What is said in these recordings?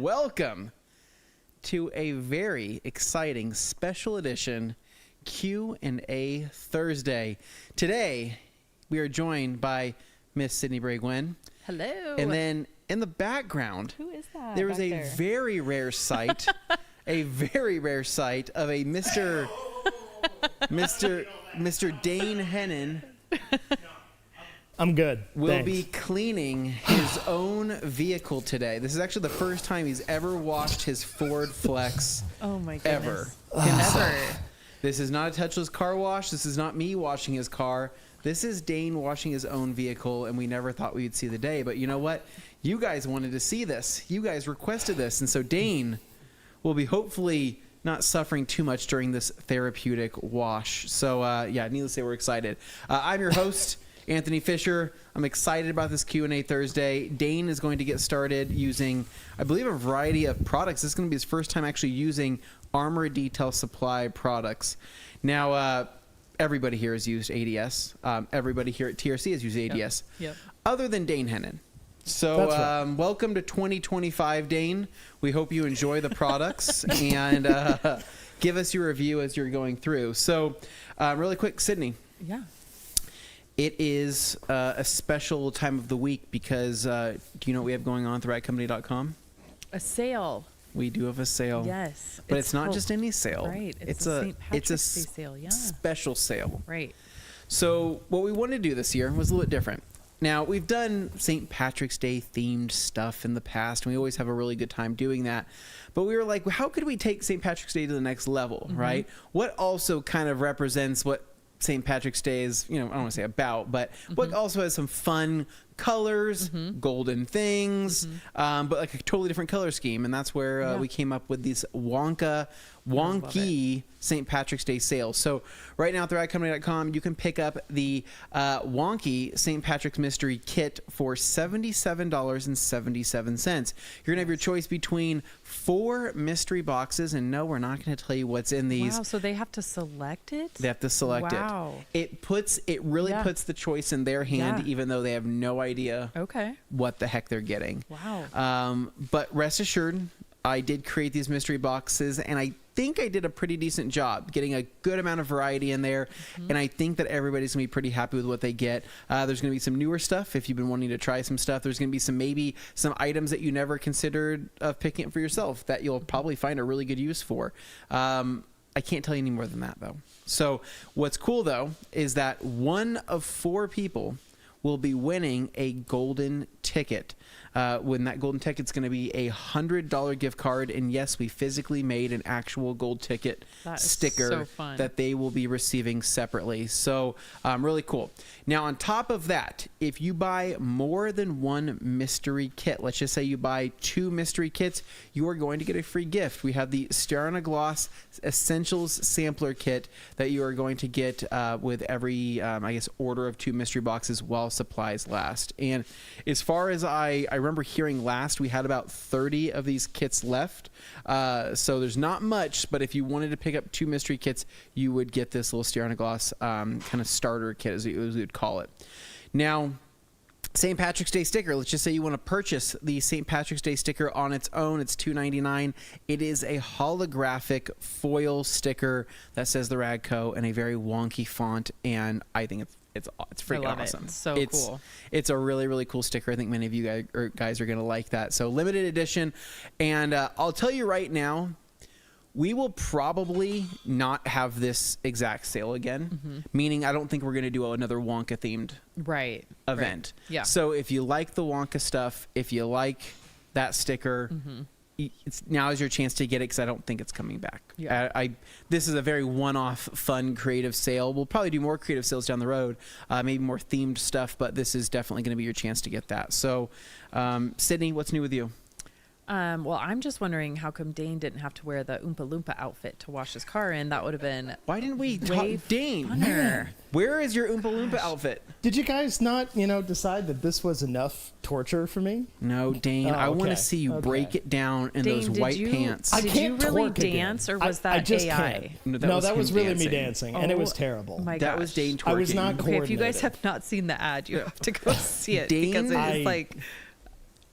welcome to a very exciting special edition Q&A Thursday. Today, we are joined by Miss Sydney Brae Gwinn. Hello. And then in the background, who is that? There was a very rare sight, of a Mr. Dane Hennen. I'm good. Will be cleaning his own vehicle today. This is actually the first time he's ever washed his Ford Flex. Oh my ever. goodness. Ever. This is not a touchless car wash. This is not me washing his car. This is Dane washing his own vehicle, and we never thought we'd see the day. But you know what? You guys wanted to see this. You guys requested this, and so Dane will be hopefully not suffering too much during this therapeutic wash. So, yeah, needless to say, we're excited. I'm your host, Anthony Fisher. I'm excited about this Q&A Thursday. Dane is going to get started using, I believe, a variety of products. This is going to be his first time actually using Armor Detail Supply products. Now, everybody here has used ADS. Everybody here at TRC has used ADS, Yep. other than Dane Hennen. So welcome to 2025, Dane. We hope you enjoy the products and give us your review as you're going through. So really quick, Sydney. Yeah. It is a special time of the week because do you know what we have going on at theRightCompany.com? A sale. We do have a sale. Yes. But it's not just any sale. Right. It's a a St. Patrick's Day sale. Yeah. special sale. Right. So what we wanted to do this year was a little bit different. Now, we've done St. Patrick's Day themed stuff in the past, and we always have a really good time doing that. But we were like, well, how could we take St. Patrick's Day to the next level, right? What also kind of represents what St. Patrick's Day is, you know, I don't want to say about, but what also has some fun colors, golden things, but like a totally different color scheme. And that's where we came up with these wonky St. Patrick's Day sales. So right now at theRightCompany.com, you can pick up the wonky St. Patrick's Mystery Kit for $77.77. You're going to have your choice between 4 mystery boxes. And no, we're not going to tell you what's in these. Wow, so they have to select it? They have to select it. It really puts the choice in their hand, even though they have no idea what the heck they're getting. Wow. But rest assured, I did create these mystery boxes, and I think I did a pretty decent job getting a good amount of variety in there, and I think that everybody's gonna be pretty happy with what they get. There's gonna be some newer stuff if you've been wanting to try some stuff. There's gonna be maybe some items that you never considered of picking up for yourself that you'll probably find a really good use for. I can't tell you any more than that, though. So what's cool, though, is that 1 of 4 people will be winning a golden ticket. When that golden ticket's going to be a $100 gift card, and yes, we physically made an actual gold ticket sticker that they will be receiving separately. So really cool. Now, on top of that, if you buy more than 1 mystery kit, let's just say you buy 2 mystery kits, you are going to get a free gift. We have the Star Gloss Essentials Sampler Kit that you are going to get with every, I guess, order of 2 mystery boxes while supplies last. And as far as I remember hearing last, we had about 30 of these kits left. So there's not much, but if you wanted to pick up 2 mystery kits, you would get this little Star Gloss kind of starter kit, as we would call it. Now, St. Patrick's Day sticker. Let's just say you want to purchase the St. Patrick's Day sticker on its own. It's $2.99. It is a holographic foil sticker that says the Radco in a very wonky font, and I think it's freaking awesome. It's so cool. It's a really, really cool sticker. I think many of you guys are going to like that. So limited edition, and I'll tell you right now, we will probably not have this exact sale again, meaning I don't think we're going to do another Wonka themed event. Right. Yeah. So if you like the Wonka stuff, if you like that sticker, now is your chance to get it, because I don't think it's coming back. Yeah. This is a very one-off, fun, creative sale. We'll probably do more creative sales down the road, maybe more themed stuff, but this is definitely going to be your chance to get that. So, Sydney, what's new with you? Well, I'm just wondering how come Dane didn't have to wear the Oompa Loompa outfit to wash his car in. That would have been Why didn't we talk Dane? Funner. Where is your Oompa Loompa outfit? Did you guys not, decide that this was enough torture for me? No, Dane. I want to see you break it down in Dane, those white pants. Did you really dance, or was that I just AI? Can't. No, that was really me dancing, and it was terrible. My that gosh. was Dane twerking. I was not coordinated. Okay, if you guys have not seen the ad, you have to go see it, Dane, because it is like...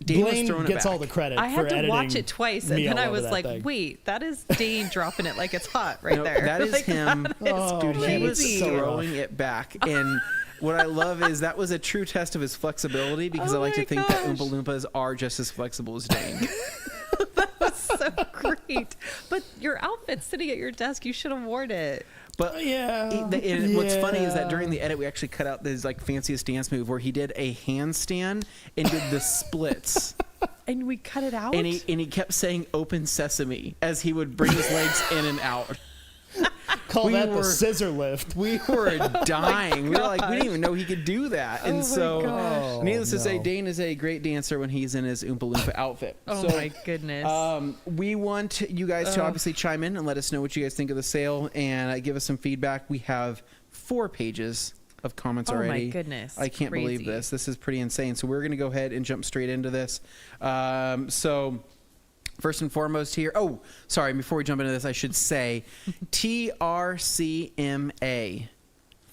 Dane was Blaine throwing it gets back. all the credit. I had for to watch editing it twice, and me then all I over was that like, thing. wait, that is Dane dropping it like it's hot right No, there. that is Like, him. that is Oh, Dude, he was crazy. so throwing it back. And what I love is that was a true test of his flexibility, because Oh I like to my think that gosh. Oompa Loompas are just as flexible as Dane. So great. But your outfit's sitting at your desk. You should have worn it. But Yeah. what's funny is that Yeah. during the edit, we actually cut out this like fanciest dance move where he did a handstand and did the splits. And we cut it out? And he kept saying "Open Sesame" as he would bring his legs in and out. Call we that were- the scissor lift. We were dying. We were like, we didn't gosh. even know he could do that. Oh And my so, gosh. needless to say, no. Dane is a great dancer when he's in his Oompa Loompa outfit. Oh so, my goodness. we want you guys to obviously chime in and let us know what you guys think of the sale and give us some feedback. We have 4 pages of comments Oh my already. goodness, I can't believe crazy. this. This is pretty insane. So we're going to go ahead and jump straight into this. So first and foremost here. Oh, sorry. Before we jump into this, I should say TRCMA.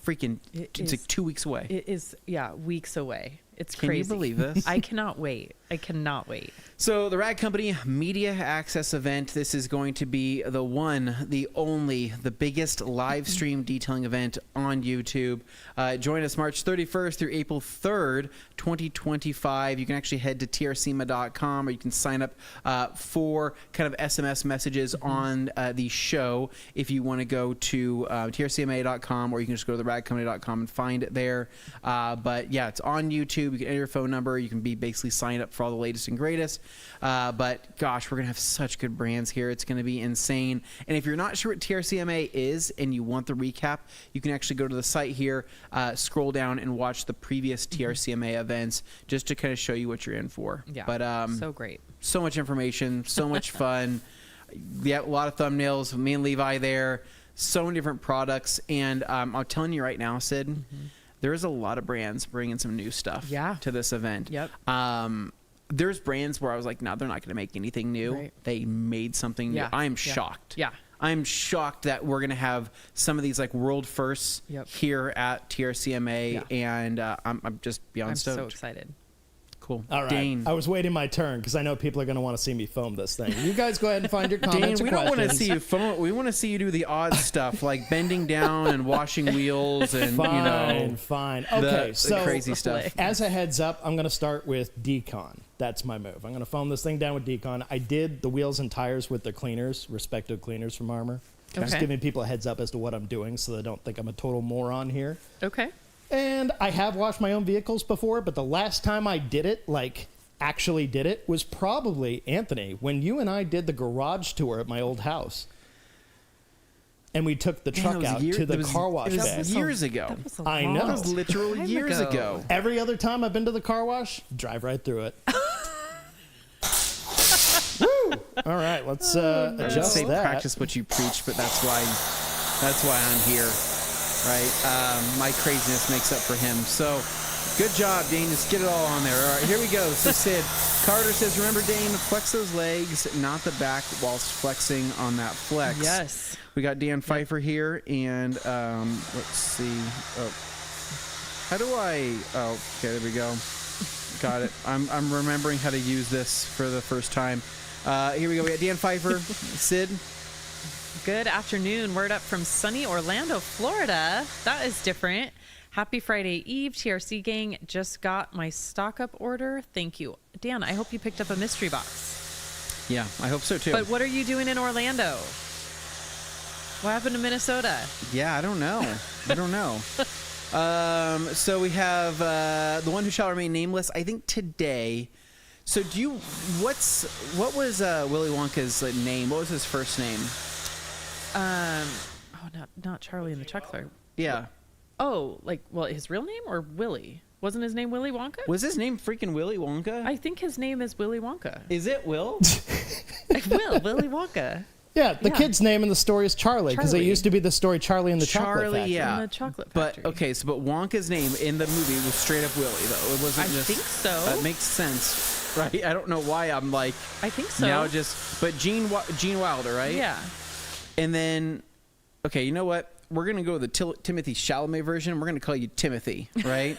Freaking, it's like 2 weeks away. It is, yeah, weeks away. It's Can crazy. you believe this? I cannot wait. I cannot wait. So the Rag Company Media Access event, this is going to be the one, the only, the biggest live stream detailing event on YouTube. Join us March 31st through April 3rd, 2025. You can actually head to trcma.com, or you can sign up for kind of SMS messages on the show if you want to go to trcma.com, or you can just go to theragcompany.com and find it there. But yeah, it's on YouTube. You can enter your phone number. You can be basically signed up for all the latest and greatest. But gosh, we're going to have such good brands here. It's going to be insane. And if you're not sure what TRCMA is and you want the recap, you can actually go to the site here, scroll down and watch the previous TRCMA events just to kind of show you what you're in for. Yeah. But so great. so much information, so much fun. Yeah, a lot of thumbnails. Me and Levi there. So many different products. And I'm telling you right now, Sid, there's a lot of brands bringing some new stuff to this event. Yep. There's brands where I was like, no, they're not going to make anything new. Right. They made something new. Yeah. I'm Yeah. shocked. Yeah. I'm shocked that we're going to have some of these like world firsts here at TRCMA. And I'm just beyond I'm stoked. so excited. Cool. All right. Dane. I was waiting my turn because I know people are going to want to see me foam this thing. You guys go ahead and find your Dane, comments we and don't want to questions. see you phone. We want to see you do the odd stuff like bending down and washing wheels and Fine, fine. Okay, the so crazy stuff. as a heads up, I'm going to start with decon. That's my move. I'm going to foam this thing down with decon. I did the wheels and tires with their cleaners, respective cleaners from Armor. Just Okay. giving people a heads up as to what I'm doing so they don't think I'm a total moron here. Okay. And I have washed my own vehicles before, but the last time I did it, like actually did it, was probably, Anthony, when you and I did the garage tour at my old house. And we took the truck out to the car wash It was bay. years ago. That was a I long know. That was literal time years ago. Every other time I've been to the car wash, drive right through it. Woo! All right, let's I would adjust say that. practice what you preach, but that's why I'm here, right? My craziness makes up for him. So, good job, Dane. Just get it all on there. All right, here we go. So, Sid Carter says, "Remember, Dane, flex those legs, not the back, whilst flexing on that flex." Yes. We got Dan Pfeiffer here, and let's see. Oh, how do I? Oh, okay, there we go. Got it. I'm remembering how to use this for the first time. Here we go. We got Dan Pfeiffer, Sid. Good afternoon. Word up from sunny Orlando, Florida. That is different. Happy Friday Eve, TRC gang. Just got my stock up order. Thank you. Dan, I hope you picked up a mystery box. Yeah, I hope so too. But what are you doing in Orlando? What happened to Minnesota? Yeah, I don't know. So we have the one who shall remain nameless. I think today. So what was Willy Wonka's name? What was his first name? Not Charlie and the Chocolate. Yeah. Oh, his real name or Willy? Wasn't his name Willy Wonka? Was his name freaking Willy Wonka? I think his name is Willy Wonka. Is it Will? Willy Wonka. Yeah, the Yeah. kid's name in the story is Charlie because it Charlie. used to be the story Charlie and the Chocolate Charlie, Factory. yeah. And the Chocolate But Factory. okay, but Wonka's name in the movie was straight up Willy, though. It wasn't I just. think so. That makes sense, right? I don't know why I'm like. I think so. Now but Gene Wilder, right? Yeah. And then, okay, you know what? We're gonna go with the Timothy Chalamet version. We're gonna call you Timothy, right?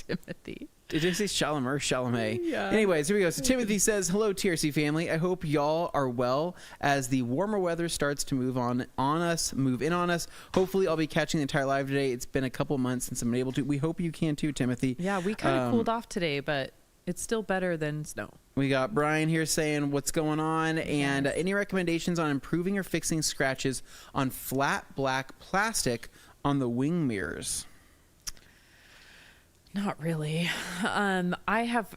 Timothy. Did you say Chalamet or Chalamet? Yeah. Anyways, here we go. So Timothy says, hello, TRC family. I hope y'all are well as the warmer weather starts to move in on us. Hopefully, I'll be catching the entire live today. It's been a couple months since I'm able to. We hope you can too, Timothy. Yeah, we kind of cooled off today, but it's still better than snow. We got Brian here saying what's going on, and any recommendations on improving or fixing scratches on flat black plastic on the wing mirrors? Not really. I have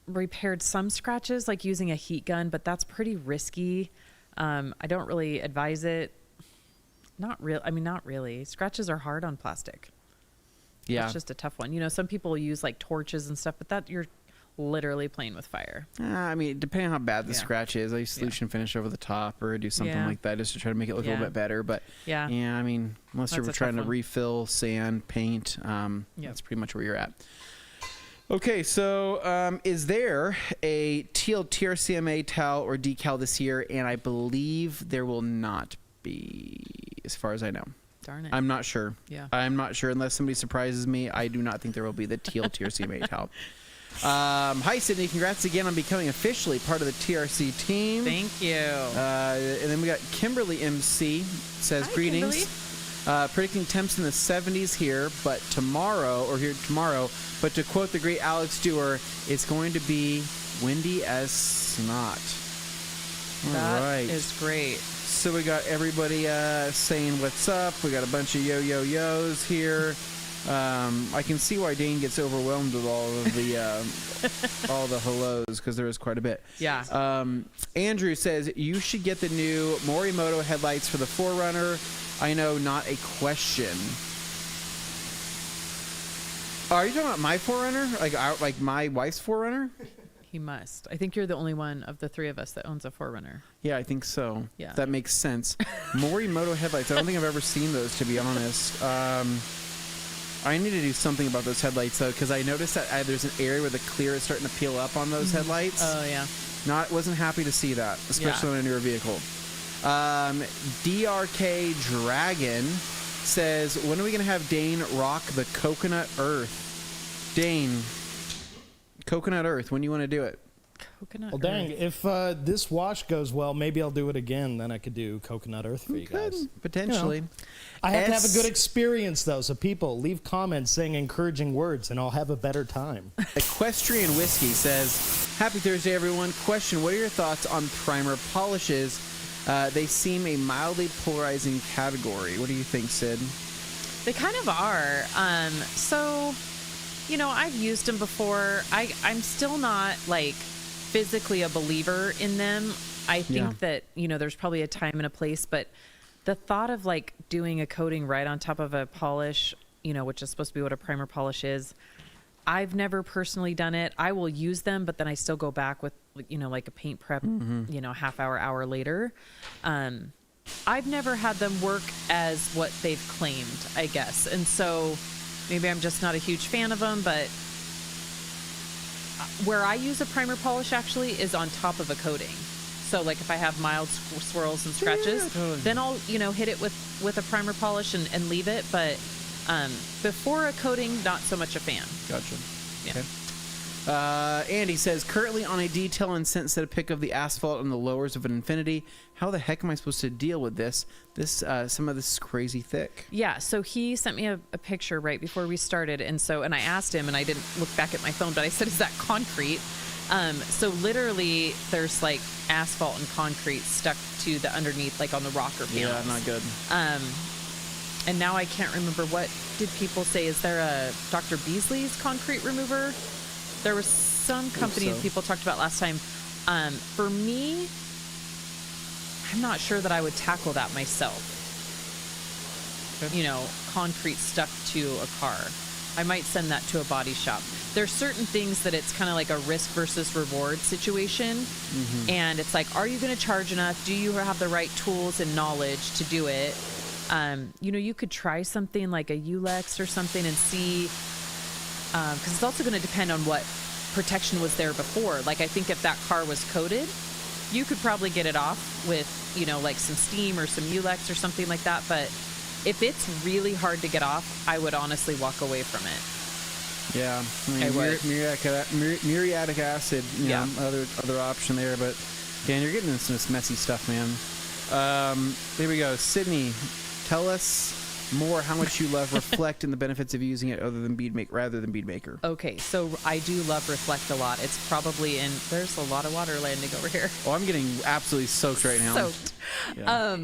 repaired some scratches, like using a heat gun, but that's pretty risky. I don't really advise it. Not really. Scratches are hard on plastic. Yeah. It's just a tough one. You know, some people use like torches and stuff, but that you're literally playing with fire. I mean, depending on how bad the scratch is, I use solution finish over the top or do something like that just to try to make it look a little bit better. But yeah, I mean, unless you're trying to refill, sand, paint, that's pretty much where you're at. Okay, so is there a teal TRCMA towel or decal this year? And I believe there will not be, as far as I know. Darn it. I'm not sure. Yeah. I'm not sure unless somebody surprises me. I do not think there will be the teal TRCMA towel. Hi, Sydney. Congrats again on becoming officially part of the TRC team. Thank you. And then we got Kimberly MC says, Hi, greetings. Predicting temps in the 70s here, but tomorrow, but to quote the great Alex Dewar, it's going to be windy as snot. That is great. So we got everybody saying what's up. We got a bunch of yo-yo-yos here. I can see why Dane gets overwhelmed with all of the all the hellos, because there is quite a bit. Yeah. Andrew says you should get the new Morimoto headlights for the 4Runner. I know, not a question. Are you talking about my 4Runner? Like my wife's 4Runner? He must. I think you're the only one of the three of us that owns a 4Runner. Yeah, I think so. Yeah. That makes sense. Morimoto headlights. I don't think I've ever seen those, to be honest. I need to do something about those headlights, though, because I noticed that there's an area where the clear is starting to peel up on those headlights. Oh, yeah. Wasn't happy to see that, especially on a newer vehicle. DRK Dragon says, when are we going to have Dane rock the Coconut Earth? Dane, Coconut Earth, when do you want to do it? Coconut Well, dang, if this wash goes well, maybe I'll do it again. Then I could do Coconut Earth for you guys. Potentially. You know, I have to have a good experience, though, so people leave comments saying encouraging words, and I'll have a better time. Equestrian Whiskey says, happy Thursday, everyone. Question, what are your thoughts on primer polishes? They seem a mildly polarizing category. What do you think, Sid? They kind of are. So, you know, I've used them before. I'm still not, like, physically a believer in them. I think that, you know, there's probably a time and a place, but the thought of, like, doing a coating right on top of a polish, you know, which is supposed to be what a primer polish is, I've never personally done it. I will use them, but then I still go back with, you know, like a paint prep, you know, hour later. I've never had them work as what they've claimed, I guess. And so maybe I'm just not a huge fan of them, but where I use a primer polish actually is on top of a coating. So like if I have mild swirls and scratches, then I'll, you know, hit it with a primer polish and leave it. But before a coating, not so much a fan. Gotcha. Yeah. Okay. Andy says, currently on a detail and scent set a pic of the asphalt on the lowers of an Infinity. How the heck am I supposed to deal with this? Some of this is crazy thick. Yeah, so he sent me a picture right before we started, and I asked him, and I didn't look back at my phone, but I said, is that concrete? So literally there's like asphalt and concrete stuck to the underneath, like on the rocker panels. Yeah, not good. And now I can't remember, what did people say? Is there a Dr. Beasley's concrete remover? There was some company that people talked about last time. For me, I'm not sure that I would tackle that myself. Okay. You know, concrete stuck to a car. I might send that to a body shop. There's certain things that it's kind of like a risk versus reward situation. Mm-hmm. And it's like, are you going to charge enough? Do you have the right tools and knowledge to do it? You know, you could try something like a Ulex or something and see, because it's also going to depend on what protection was there before. Like, I think if that car was coated, you could probably get it off with, you know, like some steam or some Ulex or something like that. But if it's really hard to get off, I would honestly walk away from it. Yeah, I mean, I would. muriatic acid, Yeah. other option there, but Dan, you're getting into some messy stuff, man. Here we go. Sydney, tell us more how much you love Reflect and the benefits of using it rather than Beadmaker. Okay, so I do love Reflect a lot. It's probably there's a lot of water landing over here. Oh, I'm getting absolutely soaked right now. Soaked. Yeah.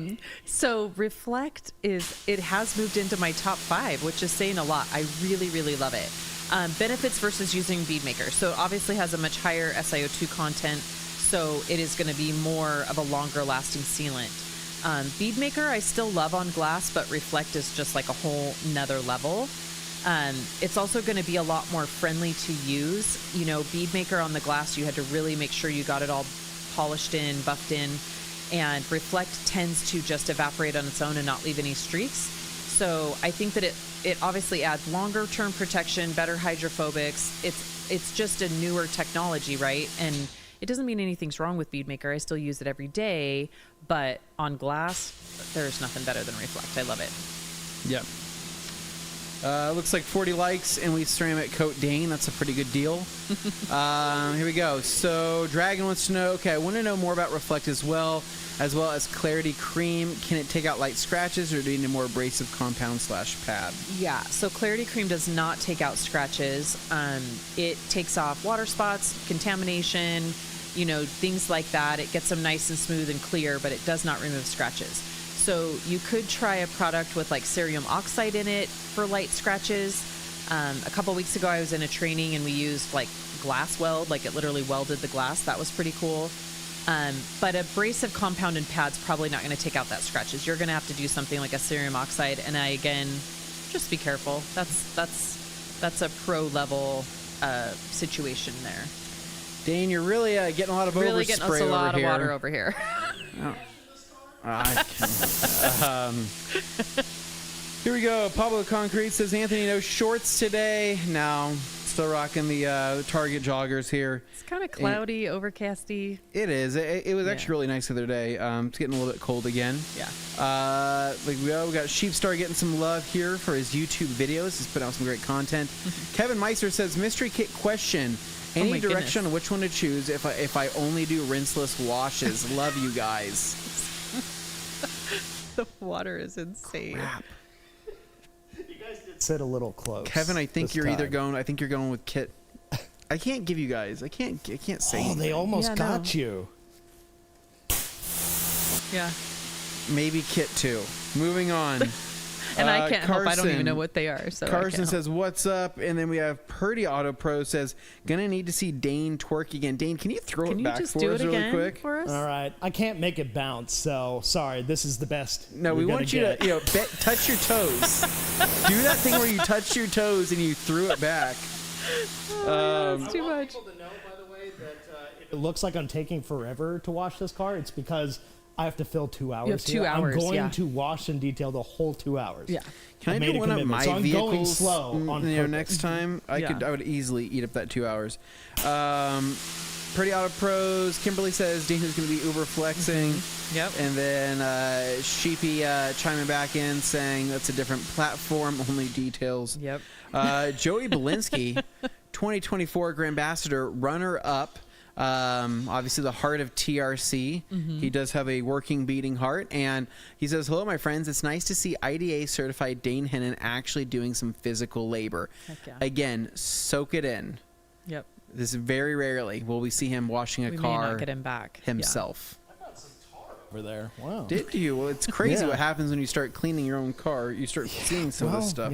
So Reflect it has moved into my top 5, which is saying a lot. I really, really love it. Benefits versus using Beadmaker. So it obviously has a much higher SiO2 content, so it is going to be more of a longer lasting sealant. Beadmaker I still love on glass, but Reflect is just like a whole nother level. It's also going to be a lot more friendly to use. You know, Beadmaker on the glass, you had to really make sure you got it all polished in, buffed in, and Reflect tends to just evaporate on its own and not leave any streaks. So I think that it obviously adds longer term protection, better hydrophobics. It's just a newer technology, right? And it doesn't mean anything's wrong with Beadmaker. I still use it every day, but on glass, there's nothing better than Reflect. I love it. Yep. Looks like 40 likes, and we ceramic coat Dane. That's a pretty good deal. Here we go. So Dragon wants to know, okay, I want to know more about Reflect as well as Clarity Cream. Can it take out light scratches, or do you need more abrasive compound / pad? Yeah, so Clarity Cream does not take out scratches. It takes off water spots, contamination, things like that. It gets them nice and smooth and clear, but it does not remove scratches. So you could try a product with like cerium oxide in it for light scratches. A couple weeks ago, I was in a training and we used like glass weld, like it literally welded the glass. That was pretty cool. But abrasive compounded pad's probably not going to take out that scratches. You're going to have to do something like a cerium oxide. And again, just be careful. That's a pro level situation there. Dane, you're really getting a lot of really overspray getting us a lot over of here. water over here. Here we go. Pablo Concrete says, Anthony, no shorts today. No, still rocking the Target joggers here. It's kind of cloudy, overcasty. It is. It was actually really nice the other day. It's getting a little bit cold again. Yeah. We got Sheepstar getting some love here for his YouTube videos. He's put out some great content. Kevin Meister says, mystery kit question. Any direction on which one to choose if I only do rinseless washes? Love you guys. The water is insane. Crap. You guys did sit a little close. Kevin, I think you're time. I think you're going with Kit. I can't give you guys. I can't say. Oh, they almost got you. Yeah. Maybe Kit too. Moving on. And I can't help. I don't even know what they are. So Carson says, "What's up?" And then we have Purdy Auto Pro says, "Gonna need to see Dane twerk again." Dane, can you throw it back for us really quick? For us? All right, I can't make it bounce, so sorry. This is the best. No, we want you to touch your toes. Do that thing where you touch your toes and you threw it back. That's too much. People to know, by the way, that it looks like I'm taking forever to wash this car. It's because I have to fill 2 hours. You have 2 hours. I'm going to wash and detail the whole 2 hours. Yeah. Can I do one of my so I'm vehicles? Going slow on purpose. Next time I would easily eat up that 2 hours. Pretty Auto Pros. Kimberly says Dane is going to be Uber flexing. Yep. And then Sheepy chiming back in saying that's a different platform, only details. Yep. Joey Belinsky, 2024 Grand Ambassador, runner up. Obviously the heart of TRC. He does have a working beating heart, and he says, hello my friends, it's nice to see IDA certified Dane Hennen actually doing some physical labor. Heck yeah. Again, soak it in. Yep. This is very rarely will we see him washing a We car may not get him back himself. Over there. Wow. Did you? Well, it's crazy Yeah. what happens when you start cleaning your own car. You start seeing some of this stuff.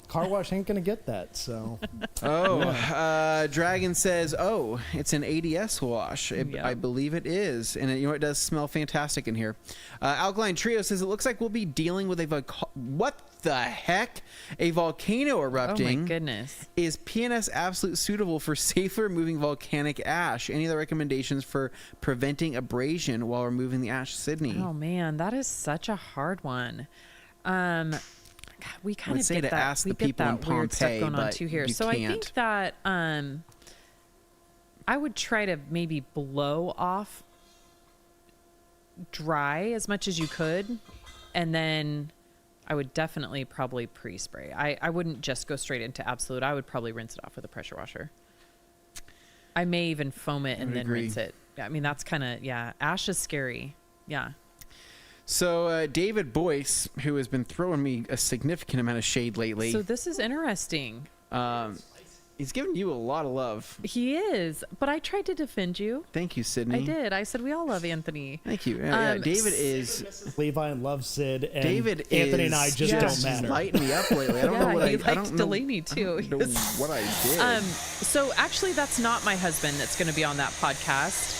Car wash ain't gonna get that. So. Dragon says, "Oh, it's an ADS wash. Yep. I believe it is, and it does smell fantastic in here." Alkaline Trio says, "It looks like we'll be dealing with what the heck? A volcano erupting. Oh my goodness! Is PNS Absolute suitable for safely removing volcanic ash? Any other recommendations for preventing abrasion while removing the ash, Sydney?" Oh man, that is such a hard one. We kind of say get to that. ask We the get people in that weird stuff Pompeii, going on but too here. you So I can't. think that I would try to maybe blow off dry as much as you could, and then I would definitely probably pre-spray. I wouldn't just go straight into absolute. I would probably rinse it off with a pressure washer. I may even foam it and then rinse it. I mean, that's kind of, ash is scary. Yeah. So David Boyce, who has been throwing me a significant amount of shade lately. So this is interesting. He's giving you a lot of love. He is, but I tried to defend you. Thank you, Sydney. I did. I said we all love Anthony. Thank you. David is Levi and loves Sid, and David Anthony is and I just don't matter. lighting me up lately. I don't know what he I don't liked know. Delaney too. I don't know what I did. So actually, that's not my husband that's going to be on that podcast.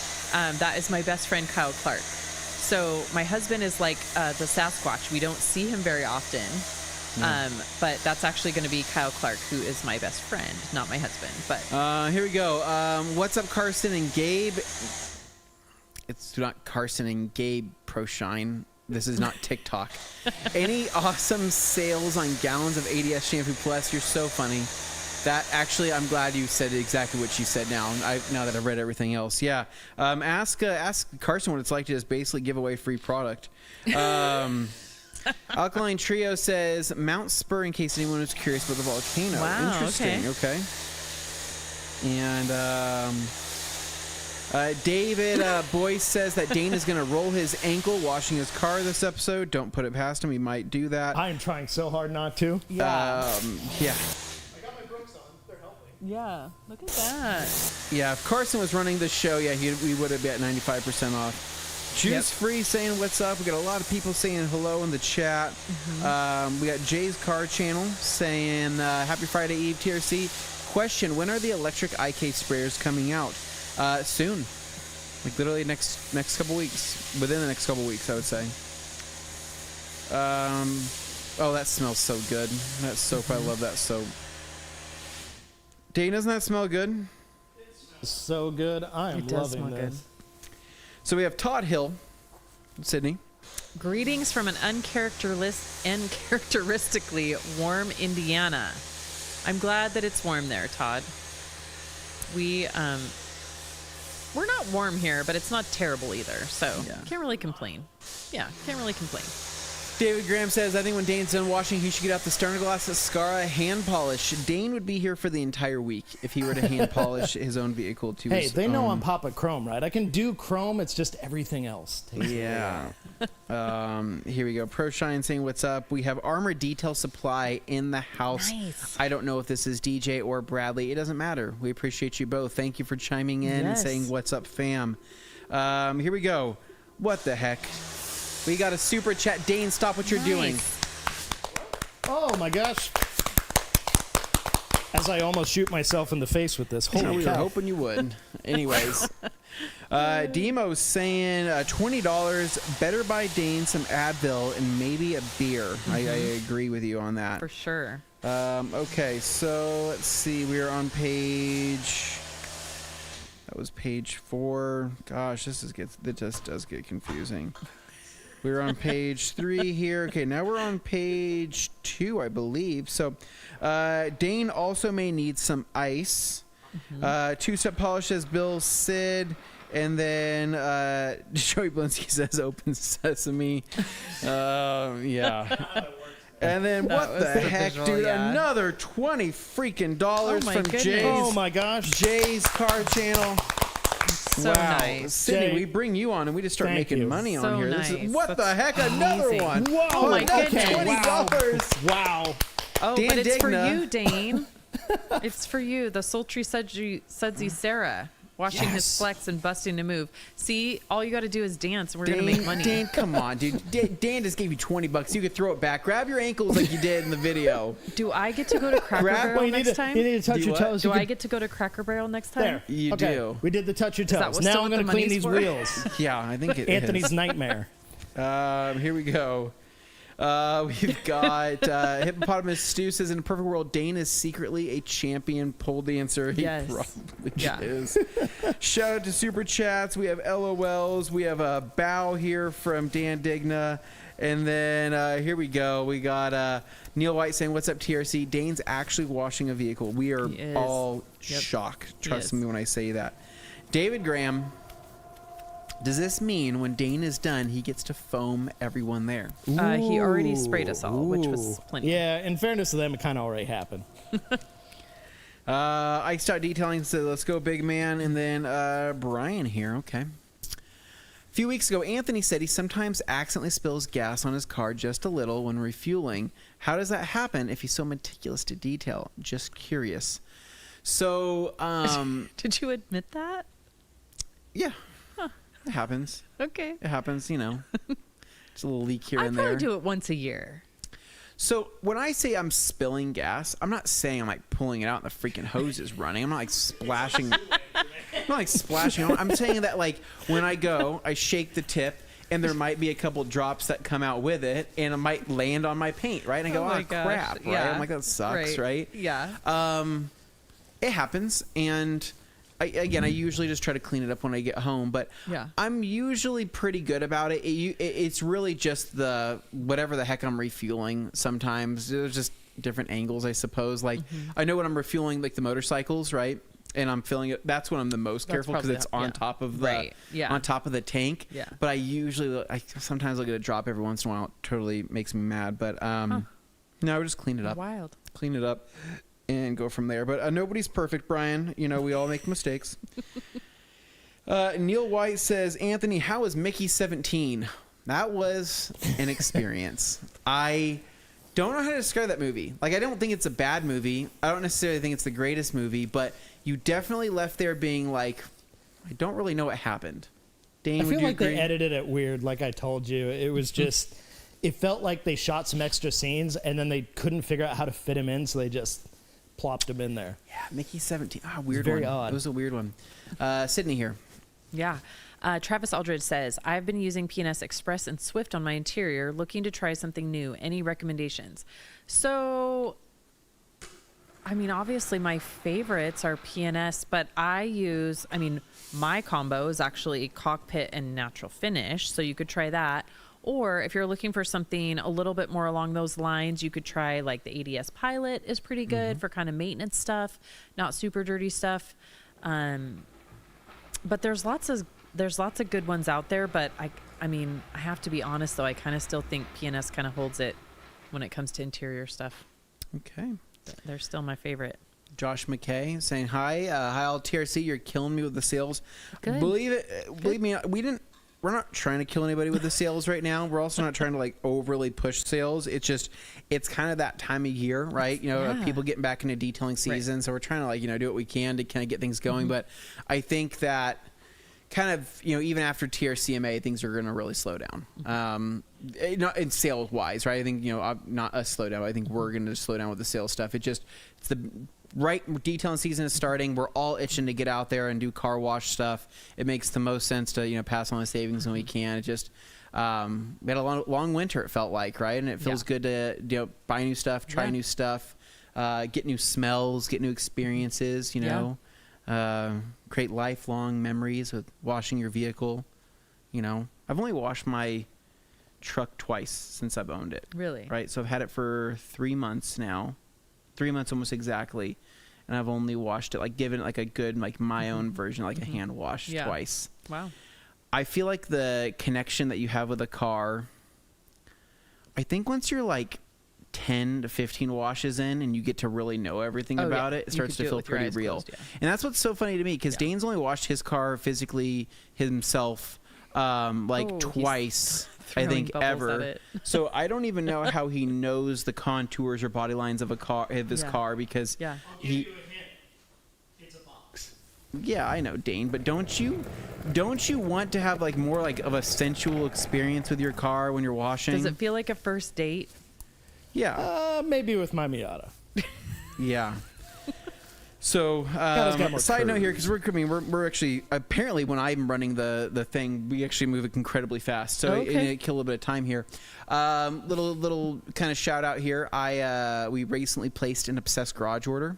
That is my best friend Kyle Clark. So my husband is like the Sasquatch. We don't see him very often. But that's actually going to be Kyle Clark, who is my best friend, not my husband. But here we go. What's up, Carson and Gabe? It's not Carson and Gabe Proshine. This is not TikTok. Any awesome sales on gallons of ADS Shampoo Plus? You're so funny. That actually, I'm glad you said exactly what she said now. Now that I've read everything else. Yeah. Ask Carson what it's like to just basically give away free product. Alkaline Trio says Mount Spur, in case anyone was curious about the volcano. Wow, interesting. Okay. And David Boyce says that Dane is going to roll his ankle washing his car this episode. Don't put it past him. He might do that. I am trying so hard not to. Yeah. I got my Brooks on. They're helping. yeah, look at that. Yeah, if Carson was running this show, we would have been at 95% off. Juice Free saying what's up. We got a lot of people saying hello in the chat. We got Jay's Car Channel saying Happy Friday Eve TRC. Question: when are the electric IK sprayers coming out? Soon, like literally next couple weeks. Within the next couple weeks, I would say. Oh, that smells so good. That soap, I love that soap. Dane, doesn't that smell good? So good. I am It does loving smell this. good. So we have Todd Hill, Sydney. Greetings from an uncharacteristically warm Indiana. I'm glad that it's warm there, Todd. We're not warm here, but it's not terrible either. So can't really complain. Yeah, can't really complain. David Graham says, I think when Dane's done washing, he should get out the Sternglass Ascara hand polish. Dane would be here for the entire week if he were to hand polish his own vehicle to Hey, his they know own. I'm Papa Chrome, right? I can do Chrome. It's just everything else. Yeah. Here we go. ProShine saying, what's up? We have Armor Detail Supply in the house. Nice. I don't know if this is DJ or Bradley. It doesn't matter. We appreciate you both. Thank you for chiming in and saying, what's up, fam? Here we go. What the heck? We got a super chat. Dane, stop what you're doing. Oh my gosh. As I almost shoot myself in the face with this. We Holy were cow. hoping you would. Anyways. Demo's saying $20. Better buy Dane some Advil and maybe a beer. I agree with you on that. For sure. Okay, so let's see. We are on page... That was page 4. Gosh, this just does get confusing. We're on page 3 here. Okay, now we're on page 2, I believe. So, Dane also may need some ice. Two-step polish says Bill Sid. And then Joey Blinsky says open sesame. Yeah. And then what the heck, visual, dude? yeah. Another $20 freaking dollars my from goodness. Jay's. Oh my gosh. Jay's Car Channel. So nice. Sydney, Jay, we bring you on and we just start thank making you. money on So here. nice. This is, what the That's heck? Another amazing. one. Whoa. Oh my another goodness. $20. Wow. Oh, Dan but it's for Digna. you, Dane. It's for you, the sultry, sudsy Sarah. Washing his flex and busting a move. See, all you got to do is dance, and we're going to make money. Dane, come on, dude. Dan just gave you $20. You could throw it back. Grab your ankles like you did in the video. Do I get to go to Cracker Barrel next time? You need to touch Do your what? toes. Do You I can- get to go to Cracker Barrel next time? There. You okay. do. We did the touch your that toes. what's Now still I'm what going the to clean money's these for? wheels. Yeah, I think it Anthony's is. nightmare. Here we go. We've got Hippopotamus Stu says, in a perfect world, Dane is secretly a champion pole dancer. He Yes. probably Yeah. is. Shout out to Super Chats. We have LOLs. We have a bow here from Dan Digna. And then here we go. We got Neil White saying, what's up, TRC? Dane's actually washing a vehicle. We are He is. all Yep. shocked. He Trust is. me when I say that. David Graham Does this mean when Dane is done, he gets to foam everyone there? He already sprayed us all, which was plenty. Yeah, in fairness to them, it kind of already happened. I start detailing, so let's go, big man. And then Brian here. Okay. A few weeks ago, Anthony said he sometimes accidentally spills gas on his car just a little when refueling. How does that happen if he's so meticulous to detail? Just curious. So, Did you admit that? yeah, it happens. Okay. It happens, you know. Just a little leak here and I there. probably do it once a year. So when I say I'm spilling gas, I'm not saying I'm like pulling it out and the freaking hose is running. I'm not like splashing. I'm not like splashing. I'm saying that like when I go, I shake the tip and there might be a couple drops that come out with it and it might land on my paint, right? And I go, my oh gosh. crap, right? Yeah. I'm like, that sucks, right? Yeah. It happens, and I usually just try to clean it up when I get home, but Yeah. I'm usually pretty good about it. It's really just the whatever the heck I'm refueling. Sometimes there's just different angles, I suppose. Like I know when I'm refueling like the motorcycles, right? And I'm filling it. That's when I'm the most careful because it's on top of the on top of the tank. Yeah. But I sometimes I'll get a drop every once in a while. It totally makes me mad. But no, I would just clean it up. Wild. Clean it up and go from there. But nobody's perfect, Brian. You know, we all make mistakes. Neil White says, Anthony, how was Mickey 17? That was an experience. I don't know how to describe that movie. Like, I don't think it's a bad movie. I don't necessarily think it's the greatest movie, but you definitely left there being like, I don't really know what happened. Dane, I would feel you like agree? they edited it weird, like I told you. It was just, it felt like they shot some extra scenes and then they couldn't figure out how to fit him in, so they just plopped him in there. Yeah, Mickey 17. Ah, weird very one. odd. It was a weird one. Sydney here. Yeah. Travis Aldridge says, I've been using PNS Express and Swift on my interior, looking to try something new. Any recommendations? So, I mean, obviously my favorites are PNS, but my combo is actually cockpit and natural finish. So you could try that. Or if you're looking for something a little bit more along those lines, you could try like the ADS Pilot is pretty good for kind of maintenance stuff, not super dirty stuff. But there's lots of good ones out there. But I mean, I have to be honest though, I kind of still think PNS kind of holds it when it comes to interior stuff. Okay. They're still my favorite. Josh McKay saying hi. Hi, all TRC. You're killing me with the sales. Good. Believe me, we're not trying to kill anybody with the sales right now. We're also not trying to like overly push sales. It's kind of that time of year, right? You know, people getting back into detailing season. Right. So we're trying to like, do what we can to kind of get things going. But I think that kind of, even after TRCMA, things are going to really slow down. Not in sales wise, right? I think, not a slow down. I think we're going to slow down with the sales stuff. It's the right detailing season is starting. We're all itching to get out there and do car wash stuff. It makes the most sense to, pass on the savings when we can. It just, we had a long winter, it felt like, right? And it feels good to, buy new stuff, try new stuff, get new smells, get new experiences, create lifelong memories with washing your vehicle. I've only washed my truck twice since I've owned it. Really? Right. So I've had it for 3 months now, 3 months almost exactly. And I've only washed it, like given it like a good, like my own version, like a hand wash twice. Wow. I feel like the connection that you have with a car, I think once you're like 10 to 15 washes in and you get to really know everything about it, it starts to feel pretty real. Closed, And that's what's so funny to me, because Dane's only washed his car physically himself twice, I think, ever. So I don't even know how he knows the contours or body lines of his car, because he. It's a box. Yeah, I know, Dane, but don't you want to have like more like of a sensual experience with your car when you're washing? Does it feel like a first date? Yeah. Maybe with my Miata. Yeah. So, side note here, because we're actually, apparently when I'm running the thing, we actually move incredibly fast. So it kill a little bit of time here. Little kind of shout out here. We recently placed an Obsessed Garage order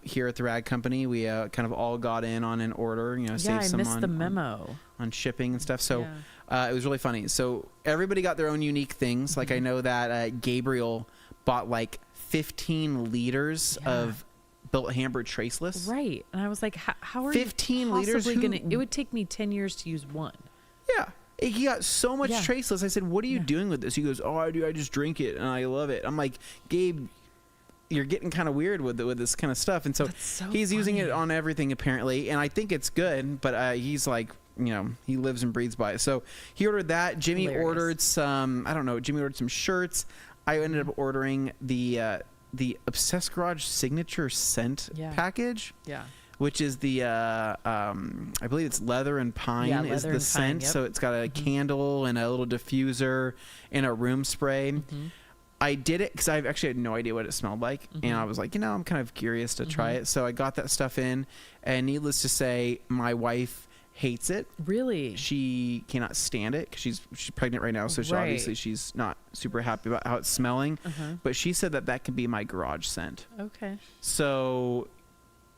here at the Rag Company. We kind of all got in on an order, saved some missed the memo on shipping and stuff. So it was really funny. So everybody got their own unique things. Like I know that Gabriel bought like 15 liters of built Hamburg traceless. Right. And I was like, how are 15 you liters? possibly going to... It would take me 10 years to use one. Yeah. He got so much traceless. I said, what are you doing with this? He goes, oh, I just drink it and I love it. I'm like, Gabe, you're getting kind of weird with this kind of stuff. And so, he's using it on everything apparently. And I think it's good, but he's like, he lives and breathes by it. So he ordered that. Jimmy ordered some, Jimmy ordered some shirts. I ended up ordering the Obsessed Garage signature scent package. Yeah. Which is the, I believe it's leather and pine is the scent. Yep. So it's got a candle and a little diffuser and a room spray. Mm-hmm. I did it because I actually had no idea what it smelled like. Mm-hmm. And I was like, I'm kind of curious to try it. So I got that stuff in. And needless to say, my wife hates it. Really? She cannot stand it because she's pregnant right now. So obviously she's not super happy about how it's smelling. But she said that could be my garage scent. Okay. So...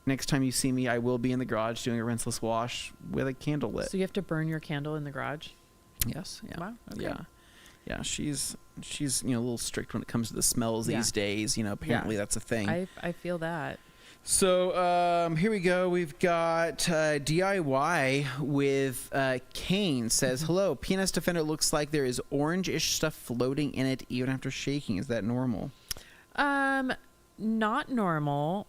next time you see me, I will be in the garage doing a rinseless wash with a candle lit. So you have to burn your candle in the garage? Yes. Yeah. Wow. Okay. Yeah. Yeah. She's a little strict when it comes to the smells these days. Apparently that's a thing. I feel that. So here we go. We've got DIY with Kane says, hello, PNS Defender looks like there is orange-ish stuff floating in it even after shaking. Is that normal? Not normal.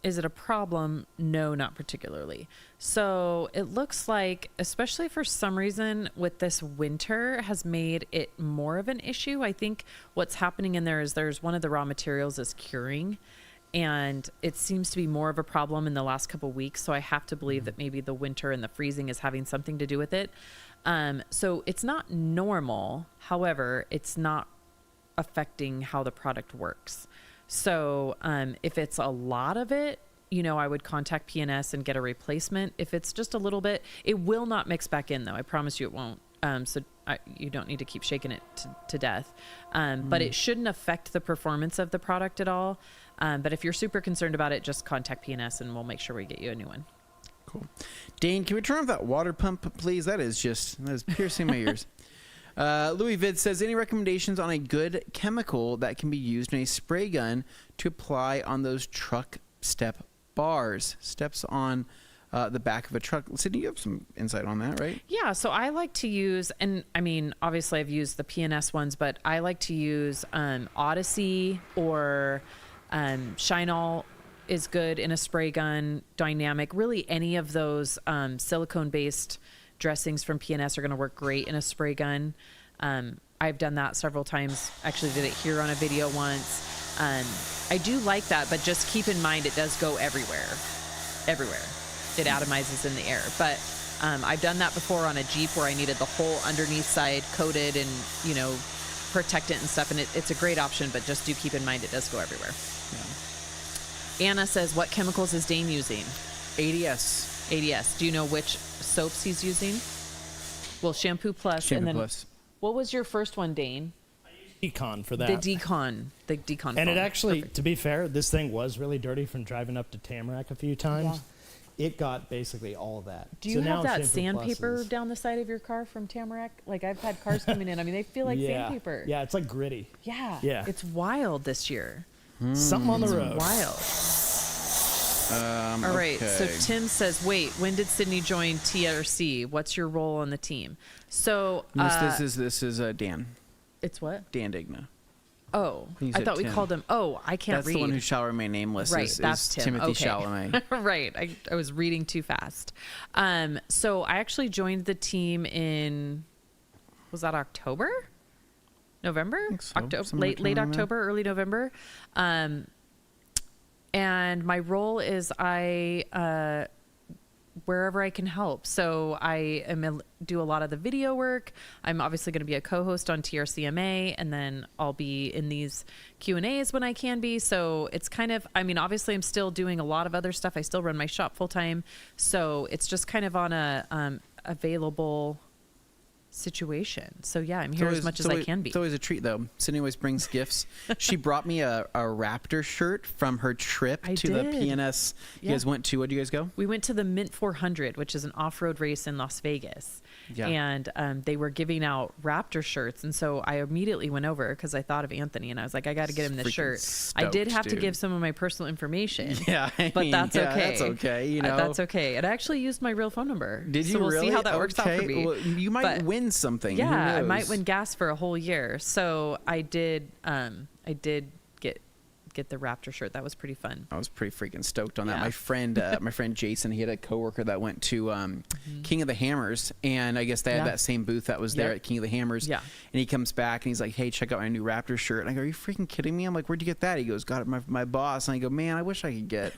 Is it a problem? No, not particularly. So it looks like, especially for some reason with this winter, has made it more of an issue. I think what's happening in there is there's one of the raw materials is curing, and it seems to be more of a problem in the last couple of weeks. So I have to believe that maybe the winter and the freezing is having something to do with it. So it's not normal. However, it's not affecting how the product works. So if it's a lot of it, I would contact PNS and get a replacement. If it's just a little bit, it will not mix back in, though. I promise you it won't. So you don't need to keep shaking it to death. But it shouldn't affect the performance of the product at all. But if you're super concerned about it, just contact PNS and we'll make sure we get you a new one. Cool. Dane, can we turn off that water pump, please? That is piercing my ears. Louis Vid says, any recommendations on a good chemical that can be used in a spray gun to apply on those truck step bars, steps on the back of a truck? Sydney, you have some insight on that, right? Yeah, so I like to use, and I mean, obviously I've used the PNS ones, but I like to use Odyssey or Shine-All is good in a spray gun, Dynamic. Really any of those silicone-based dressings from PNS are going to work great in a spray gun. I've done that several times. Actually did it here on a video once. I do like that, but just keep in mind it does go everywhere. It atomizes in the air. But I've done that before on a Jeep where I needed the whole underneath side coated and, protectant and stuff. And it's a great option, but just do keep in mind it does go everywhere. Yeah. Anna says, what chemicals is Dane using? ADS. Do you know which soaps he's using? Well, Shampoo Plus. Plus. What was your first one, Dane? I used Decon for that. The Decon And foam. it actually, Perfect. to be fair, this thing was really dirty from driving up to Tamarack a few times. Yeah. It got basically all of that. Do you have that sandpaper down the side of your car from Tamarack? Like I've had cars coming in. I mean, they feel like sandpaper. Yeah, it's like gritty. Yeah. Yeah. It's wild this year. Something on the road. Wild. All right. Okay. So Tim says, wait, when did Sydney join TRC? What's your role on the team? So This is Dan. It's what? Dan Digna. Oh, He's I at thought we 10. called him. Oh, I can't That's read. the one who shall remain nameless. Right, is that's Tim. Timothy Okay. Chalamet. Right. I was reading too fast. So I actually joined the team in, was that October? November? I think so. October, late October, early November. And my role is wherever I can help. So I do a lot of the video work. I'm obviously going to be a co-host on TRCMA, and then I'll be in these Q&As when I can be. So it's kind of, I mean, obviously I'm still doing a lot of other stuff. I still run my shop full time. So it's just kind of on a available situation. So yeah, I'm here as much as I can be. It's always a treat, though. Sydney always brings gifts. She brought me a Raptor shirt from her trip to the PNS. You guys went to, where'd you guys go? We went to the Mint 400, which is an off-road race in Las Vegas. Yeah. And they were giving out Raptor shirts. And so I immediately went over because I thought of Anthony and I was like, I got to get him this shirt. Stoked, I did have to give some of my personal information. Yeah. But that's okay. That's okay. You know, that's okay. And I actually used my real phone number. Did you so we'll really? see how that works out for me. Well, you might win something. Yeah, I might win gas for a whole year. So I did get the Raptor shirt. That was pretty fun. I was pretty freaking stoked on that. My friend Jason, he had a coworker that went to King of the Hammers, and I guess they had that same booth that was there at King of the Hammers. Yeah. And he comes back and he's like, "Hey, check out my new Raptor shirt." And I go, "Are you freaking kidding me?" I'm like, "Where'd you get that?" He goes, "Got it my boss." And I go, "Man, I wish I could get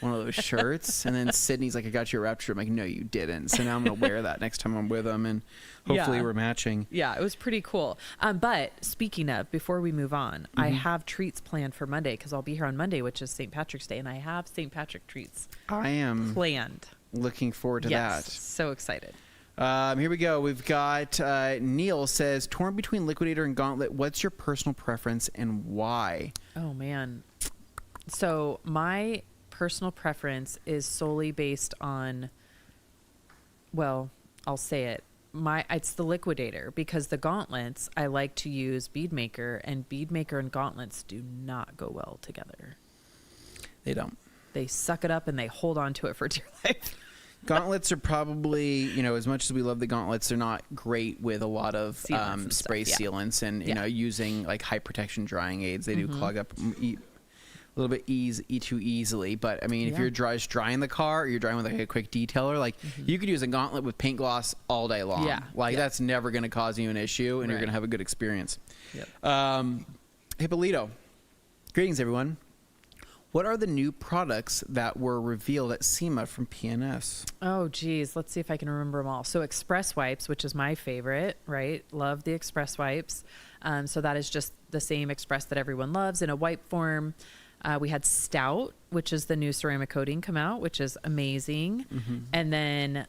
one of those shirts." And then Sydney's like, "I got you a Raptor shirt." I'm like, "No, you didn't." So now I'm gonna wear that next time I'm with him, and hopefully we're matching. Yeah, it was pretty cool. But speaking of, before we move on, I have treats planned for Monday because I'll be here on Monday, which is St. Patrick's Day, and I have St. Patrick treats. I am planned. Looking forward to that. So excited. Here we go. We've got Neil says, torn between Liquidator and Gauntlet. What's your personal preference and why? Oh man. So my personal preference is solely based on, well, I'll say it. It's the Liquidator, because the Gauntlets, I like to use Beadmaker, and Beadmaker and Gauntlets do not go well together. They don't. They suck it up and they hold on to it for dear life. Gauntlets are probably, as much as we love the gauntlets, they're not great with a lot of spray sealants and, using like high protection drying aids. They do clog up a little bit too easily. But I mean, if you're just drying the car or you're drying with like a quick detailer, like you could use a gauntlet with paint gloss all day long. Yeah. Like that's never going to cause you an issue, and you're going to have a good experience. Yep. Hippolito. Greetings, everyone. What are the new products that were revealed at SEMA from PNS? Oh, geez. Let's see if I can remember them all. So Express Wipes, which is my favorite, right? Love the Express Wipes. So that is just the same Express that everyone loves in a wipe form. We had Stout, which is the new ceramic coating, come out, which is amazing. And then,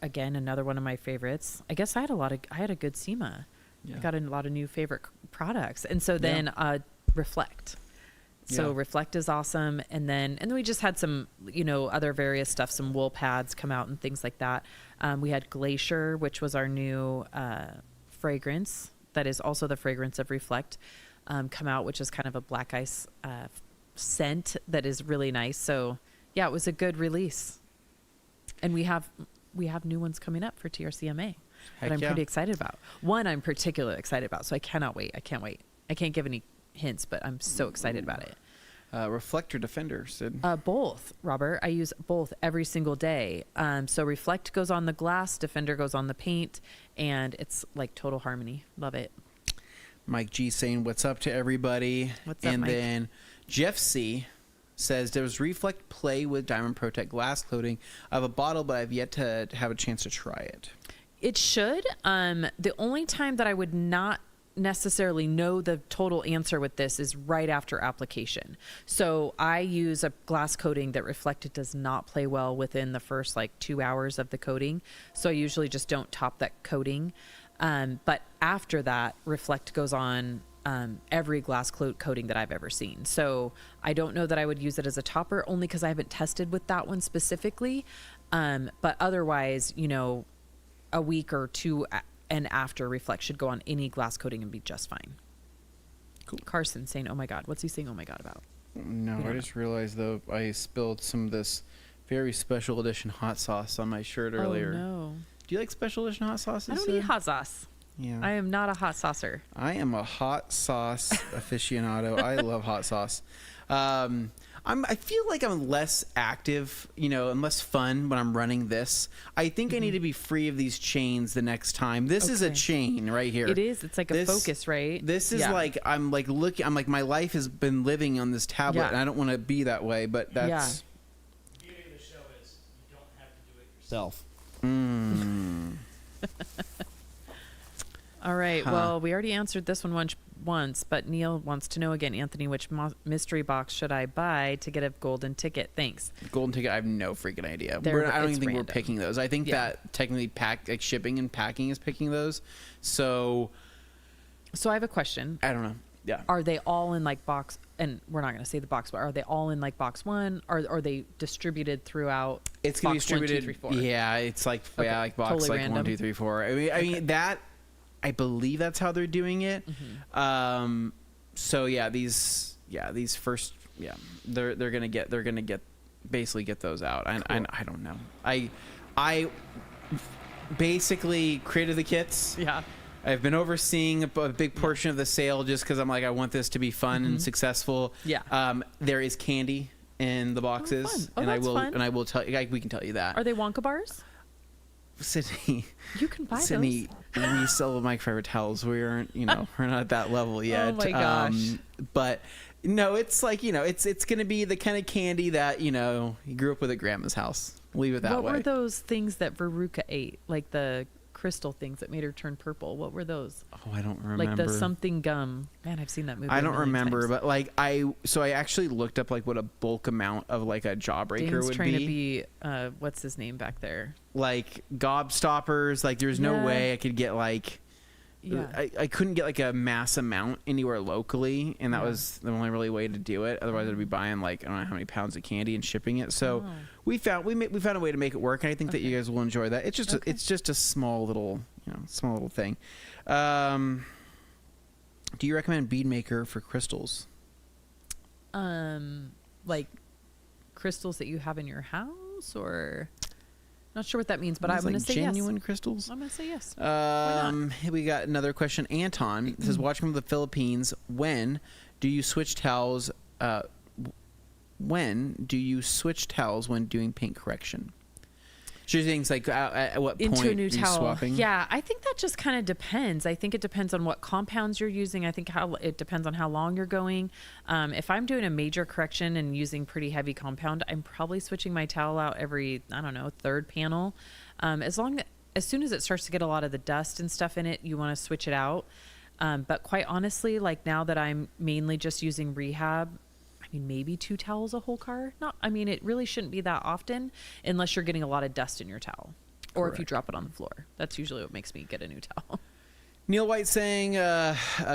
again, another one of my favorites. I guess I had a good SEMA. I got a lot of new favorite products. And so then Reflect. So Reflect is awesome. And then we just had some, other various stuff, some wool pads come out and things like that. We had Glacier, which was our new fragrance. That is also the fragrance of Reflect, come out, which is kind of a black ice scent that is really nice. So yeah, it was a good release. And we have new ones coming up for TRCMA that I'm pretty excited about. One I'm particularly excited about. So I cannot wait. I can't wait. I can't give any hints, but I'm so excited about it. Reflector Defender, Sid? Both, Robert. I use both every single day. So Reflect goes on the glass, Defender goes on the paint, and it's like total harmony. Love it. Mike G saying, what's up to everybody? What's up, Mike? And then Jeff C says, does Reflect play with Diamond Protect glass coating? I have a bottle, but I've yet to have a chance to try it. It should. The only time that I would not necessarily know the total answer with this is right after application. So I use a glass coating that Reflected does not play well within the first 2 hours of the coating. So I usually just don't top that coating. But after that, Reflect goes on every glass coating that I've ever seen. So I don't know that I would use it as a topper, only because I haven't tested with that one specifically. But otherwise, a week or two and after, Reflect should go on any glass coating and be just fine. Cool. Carson saying, oh my God. What's he saying oh my God about? No, I just realized, though, I spilled some of this very special edition hot sauce on my shirt earlier. Oh, no. Do you like special edition hot sauces? I don't eat hot sauce. Yeah. I am not a hot saucer. I am a hot sauce aficionado. I love hot sauce. I feel like I'm less active, and less fun when I'm running this. I think I need to be free of these chains the next time. This is a chain right here. It is. It's like a focus, right? This is I'm like my life has been living on this tablet, and I don't want to be that way, but that's... The beauty of the show is you don't have to do it yourself. All right. Well, we already answered this one once, but Neil wants to know again, Anthony, which mystery box should I buy to get a golden ticket? Thanks. Golden ticket, I have no freaking idea. I don't even think we're picking those. I think that technically shipping and packing is picking those. So I have a question. I don't know. Yeah. Are they all in like box, and we're not going to say the box, but are they all in like box one? Or are they distributed throughout? It's going to be distributed. 1, 2, 3, 4. Yeah. It's like, like box totally like random. 1, 2, 3, 4. I mean that, I believe that's how they're doing it. Mm-hmm. So these first, they're going to basically get those out. Cool. I don't know. I basically created the kits. Yeah. I've been overseeing a big portion of the sale just because I'm like, I want this to be fun and successful. Yeah. There is candy in the boxes, and I will tell you. We can tell you that. Are they Wonka bars? Sydney, you can buy those. We sell microfiber towels. We aren't, we're not at that level yet. Oh my gosh! But no, it's like it's going to be the kind of candy that you grew up with at grandma's house. Leave it that way. What were those things that Veruca ate? Like the crystal things that made her turn purple. What were those? Oh, I don't remember. Like the something gum. Man, I've seen that movie. I don't remember, but like I actually looked up like what a bulk amount of like a jawbreaker Dane's would trying be. To be what's his name back there? Like gobstoppers. Like there's no way I could get like I couldn't get like a mass amount anywhere locally, and that was the only really way to do it. Otherwise, I'd be buying like I don't know how many pounds of candy and shipping it. So we found a way to make it work, and I think that you guys will enjoy that. It's just a small little thing. Do you recommend bead maker for crystals? Like crystals that you have in your house, or not sure what that means, but I'm going to say genuine yes. crystals. I'm going to say yes. We got another question. Anton says, watching from the Philippines, when do you switch towels? When doing paint correction? She's saying like at what point into a new towel. Swapping? Yeah, I think that just kind of depends. I think it depends on what compounds you're using. I think it depends on how long you're going. If I'm doing a major correction and using pretty heavy compound, I'm probably switching my towel out every, third panel. As soon as it starts to get a lot of the dust and stuff in it, you want to switch it out. But quite honestly, like now that I'm mainly just using rehab, maybe 2 towels a whole car. It really shouldn't be that often unless you're getting a lot of dust in your towel. Or if you drop it on the floor. That's usually what makes me get a new towel. Neil White saying,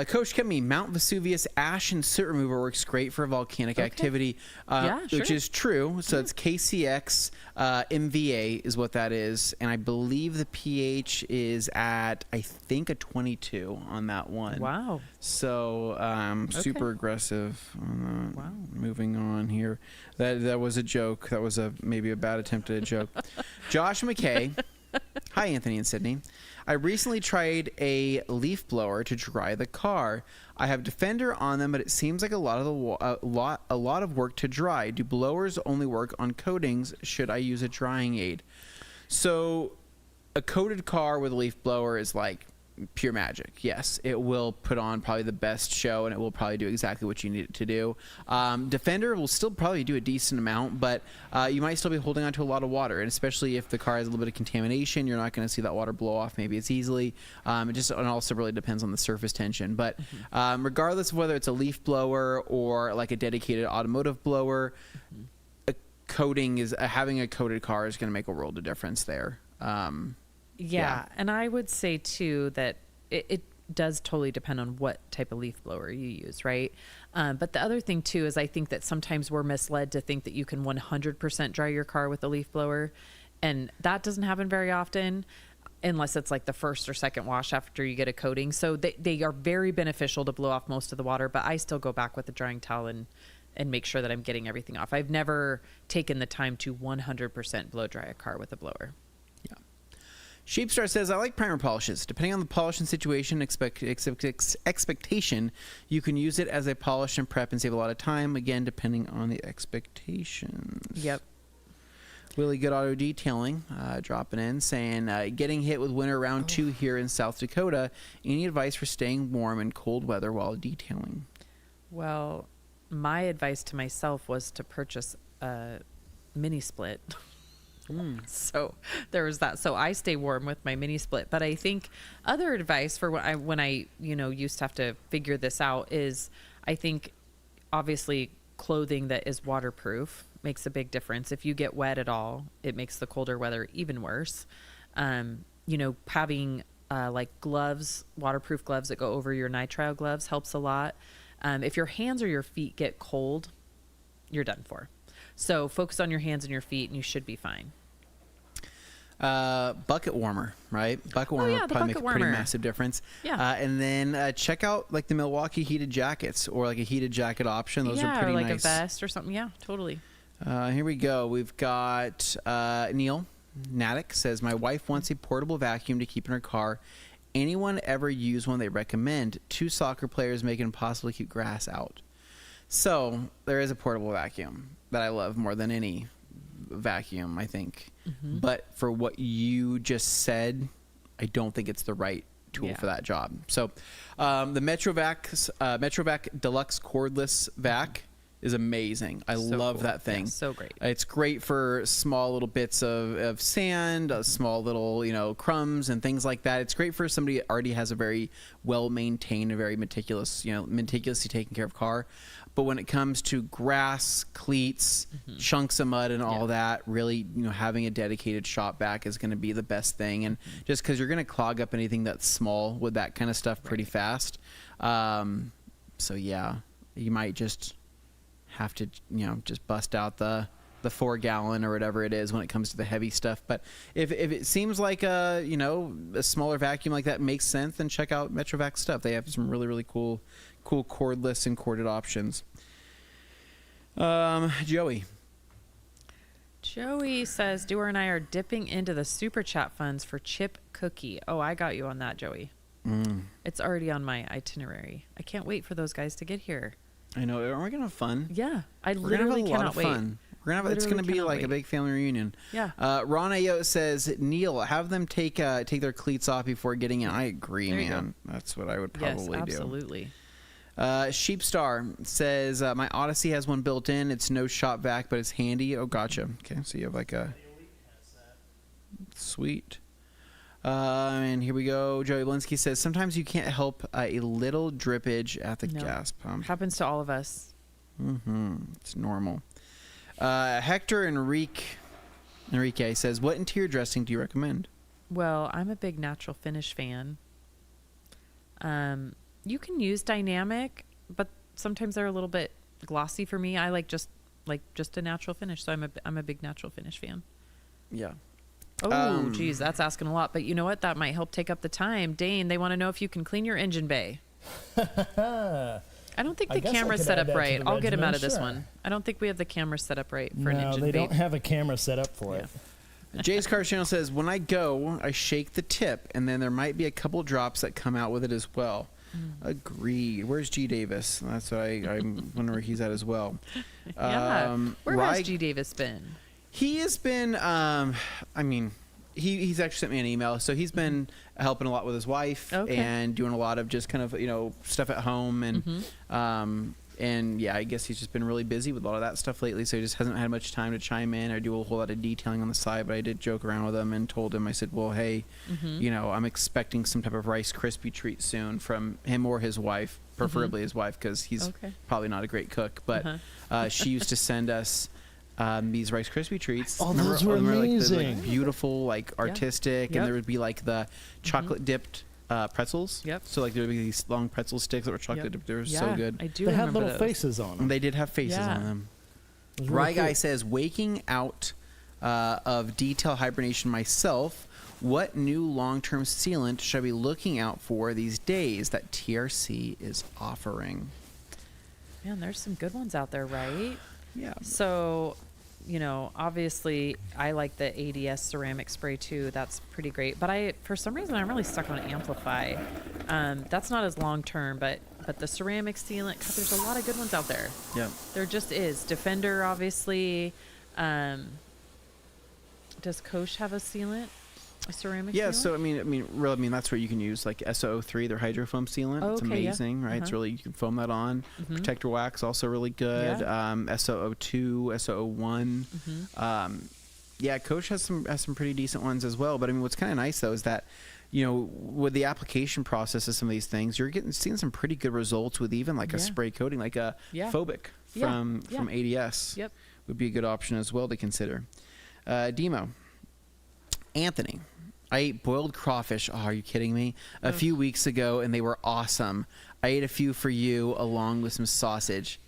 Coach kept me Mount Vesuvius ash and soot remover works great for volcanic activity, which is true. So it's KCX MVA is what that is. And I believe the pH is at, I think, a 22 on that one. Wow. So super aggressive. Wow. Moving on here. That was a joke. That was maybe a bad attempt at a joke. Josh McKay. Hi, Anthony and Sydney. I recently tried a leaf blower to dry the car. I have Defender on them, but it seems like a lot of work to dry. Do blowers only work on coatings? Should I use a drying aid? So, a coated car with a leaf blower is like pure magic. Yes, it will put on probably the best show, and it will probably do exactly what you need it to do. Defender will still probably do a decent amount, but you might still be holding on to a lot of water, and especially if the car has a little bit of contamination, you're not going to see that water blow off maybe as easily. It also really depends on the surface tension. But regardless of whether it's a leaf blower or like a dedicated automotive blower, having a coated car is going to make a world of difference there. Yeah, and I would say too that it does totally depend on what type of leaf blower you use, right? But the other thing too is I think that sometimes we're misled to think that you can 100% dry your car with a leaf blower, and that doesn't happen very often unless it's like the first or second wash after you get a coating. So they are very beneficial to blow off most of the water, but I still go back with the drying towel and make sure that I'm getting everything off. I've never taken the time to 100% blow dry a car with a blower. Sheepstar says, I like primer polishes. Depending on the polishing situation, expectation, you can use it as a polish and prep and save a lot of time. Again, depending on the expectations. Yep. Really Good Auto Detailing dropping in saying, getting hit with winter round 2 here in South Dakota. Any advice for staying warm in cold weather while detailing? Well, my advice to myself was to purchase a mini split. So there was that. So I stay warm with my mini split. But I think other advice for when I used to have to figure this out is, I think obviously clothing that is waterproof makes a big difference. If you get wet at all, it makes the colder weather even worse. Having like gloves, waterproof gloves that go over your nitrile gloves helps a lot. If your hands or your feet get cold, you're done for. So focus on your hands and your feet and you should be fine. Bucket warmer, right? Bucket warmer would probably make a pretty massive difference. Yeah. And then check out like the Milwaukee heated jackets or like a heated jacket option. Those are pretty or like nice. a vest or something. Yeah, totally. Here we go. We've got Neil Natick says, my wife wants a portable vacuum to keep in her car. Anyone ever use one they recommend? 2 soccer players make it impossible to keep grass out. So there is a portable vacuum that I love more than any vacuum, I think. But for what you just said, I don't think it's the right tool for that job. So the Metrovac Deluxe cordless vac is amazing. I love that thing. Yeah, so great. It's great for small little bits of sand, small little crumbs and things like that. It's great for somebody that already has a very well maintained, a very meticulously taken care of car. But when it comes to grass, cleats, chunks of mud and all that, really, having a dedicated shop vac is going to be the best thing. And just because you're going to clog up anything that's small with that kind of stuff pretty fast. So yeah, you might just have to, just bust out the 4-gallon or whatever it is when it comes to the heavy stuff. But if it seems like a smaller vacuum like that makes sense, then check out Metrovac stuff. They have some really, really cool cordless and corded options. Joey says, Dewar and I are dipping into the super chat funds for chip cookie. Oh, I got you on that, Joey. It's already on my itinerary. I can't wait for those guys to get here. I know. Aren't we gonna have fun? Yeah, I literally cannot wait. It's gonna be like a big family reunion. Yeah. Ron Ayo says, Neil, have them take their cleats off before getting in. I agree, man. That's what I would probably do. Absolutely. Sheepstar says, my Odyssey has one built in. It's no shop vac, but it's handy. Oh, gotcha. Okay, so you have like a sweet. And here we go. Joey Blinsky says, sometimes you can't help a little drippage at the gas pump. Happens to all of us. It's normal. Hector Enrique says, what interior dressing do you recommend? Well, I'm a big natural finish fan. You can use dynamic, but sometimes they're a little bit glossy for me. I like just a natural finish, so I'm a big natural finish fan. Yeah. Oh, geez, that's asking a lot. But you know what? That might help take up the time. Dane, they want to know if you can clean your engine bay. I don't think the camera's set up right. I'll get him out of this one. I don't think we have the camera set up right for an engine bay. No, they don't have a camera set up for it. Jay's Car Channel says, when I go, I shake the tip, and then there might be a couple drops that come out with it as well. Agreed. Where's G Davis? That's what I'm wondering where he's at as well. Where has G Davis been? He has been, he's actually sent me an email. So he's been helping a lot with his wife and doing a lot of just kind of, stuff at home. And yeah, I guess he's just been really busy with a lot of that stuff lately. So he just hasn't had much time to chime in or do a whole lot of detailing on the side. But I did joke around with him and told him, I said, well, hey, I'm expecting some type of Rice Krispie treat soon from him or his wife, preferably his wife, because he's probably not a great cook. But she used to send us these Rice Krispie treats. Oh, those were amazing. Like beautiful, like artistic, and there would be like the chocolate dipped pretzels. So like there would be these long pretzel sticks that were chocolate dipped. They were so good. I do. They had little faces on them. They did have faces on them. Really Rye Guy says, waking out of detail hibernation myself, what new long-term sealant should I be looking out for these days that TRC is offering? Man, there's some good ones out there, right? Yeah. So, obviously I like the ADS ceramic spray too. That's pretty great. But for some reason, I'm really stuck on Amplify. That's not as long-term, but the ceramic sealant, God, there's a lot of good ones out there. Yeah. There just is. Defender, obviously. Does Koch have a sealant? A ceramic sealant? So really, that's where you can use like SO3, their hydrofoam sealant. It's amazing, right? It's really, you can foam that on. Protector wax, also really good. SO02, SO01. Yeah, Coach has some pretty decent ones as well. But I mean, what's kind of nice though is that, with the application process of some of these things, you're seeing some pretty good results with even like a spray coating, like a Phobic from ADS. Yep. Would be a good option as well to consider. Demo. Anthony. I ate boiled crawfish. Oh, are you kidding me? A few weeks ago, and they were awesome. I ate a few for you along with some sausage.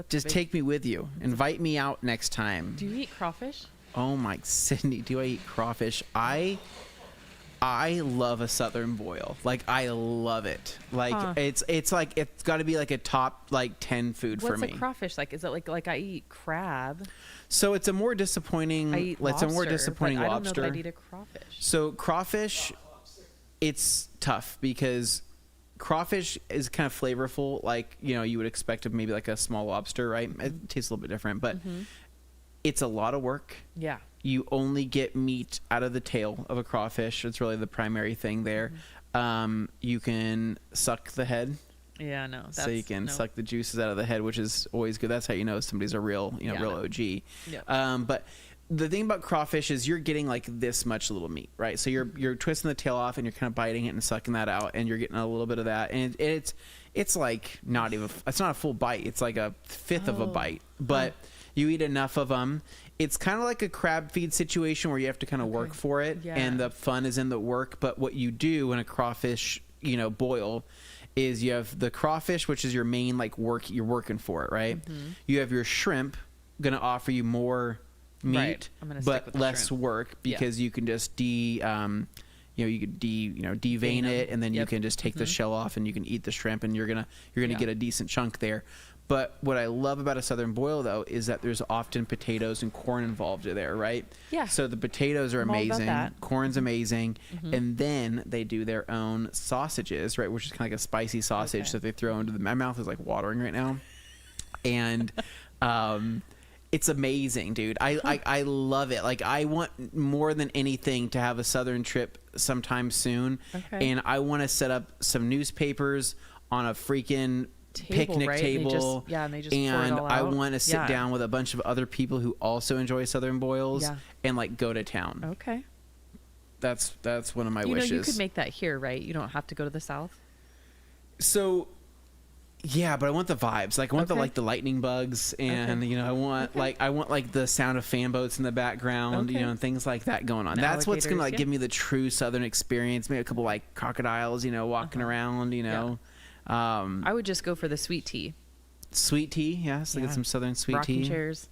Just take me with you. Invite me out next time. Do you eat crawfish? Oh my, Sydney, do I eat crawfish? I love a southern boil. Like, I love it. Like, it's like, it's got to be like a top, like, 10 food for me. What's a crawfish like? Is it like I eat crab? So it's a more disappointing, I eat it's lobster, a more disappointing but lobster. I don't know that I'd eat a crawfish. So crawfish, it's tough because crawfish is kind of flavorful. Like, you would expect of maybe like a small lobster, right? It tastes a little bit different, but it's a lot of work. Yeah. You only get meat out of the tail of a crawfish. It's really the primary thing there. You can suck the head. Yeah, no. So you can suck the juices out of the head, which is always good. That's how you know somebody's a real, real OG. Yep. But the thing about crawfish is you're getting like this much little meat, right? So you're twisting the tail off and you're kind of biting it and sucking that out, and you're getting a little bit of that. And it's like not even, it's not a full bite. It's like a fifth of a bite, but you eat enough of them. It's kind of like a crab feed situation where you have to kind of work for it, and the fun is in the work. But what you do in a crawfish, boil, is you have the crawfish, which is your main like work. You're working for it, right? You have your shrimp, going to offer you more meat, but less work because you can just devein it, and then you can just take the shell off, and you can eat the shrimp, and you're gonna get a decent chunk there. But what I love about a southern boil, though, is that there's often potatoes and corn involved there, right? Yeah. So the potatoes are amazing, corn's amazing, and then they do their own sausages, right, which is kind of like a spicy sausage that they throw into my mouth is like watering right now, and it's amazing, dude. I love it. Like, I want more than anything to have a southern trip sometime soon, and I want to set up some newspapers on a freaking picnic table, and I want to sit down with a bunch of other people who also enjoy southern boils and like go to town. Okay, that's one of my wishes. You could make that here, right? You don't have to go to the south. So yeah, but I want the vibes. Like, I want the lightning bugs, and I want like the sound of fan boats in the background, and things like that going on. That's what's gonna like give me the true southern experience. Maybe a couple like crocodiles, walking around, I would just go for the sweet tea. Sweet tea, yes. Get some southern sweet tea. Rocking chairs,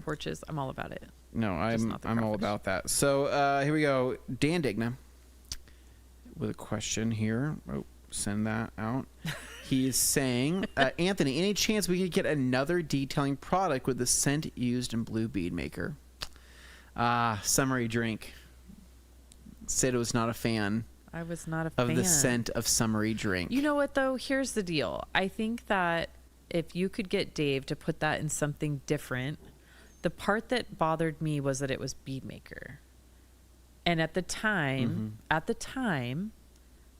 porches. I'm all about it. No, I'm all about that. So here we go. Dan Digna with a question here. Oh, send that out. He is saying, Anthony, any chance we could get another detailing product with the scent used in Blue Bead Maker? Summery drink. Sid was not a fan. I was not a fan of the scent of summery drink. You know what, though? Here's the deal. I think that if you could get Dave to put that in something different, the part that bothered me was that it was Bead Maker. And at the time,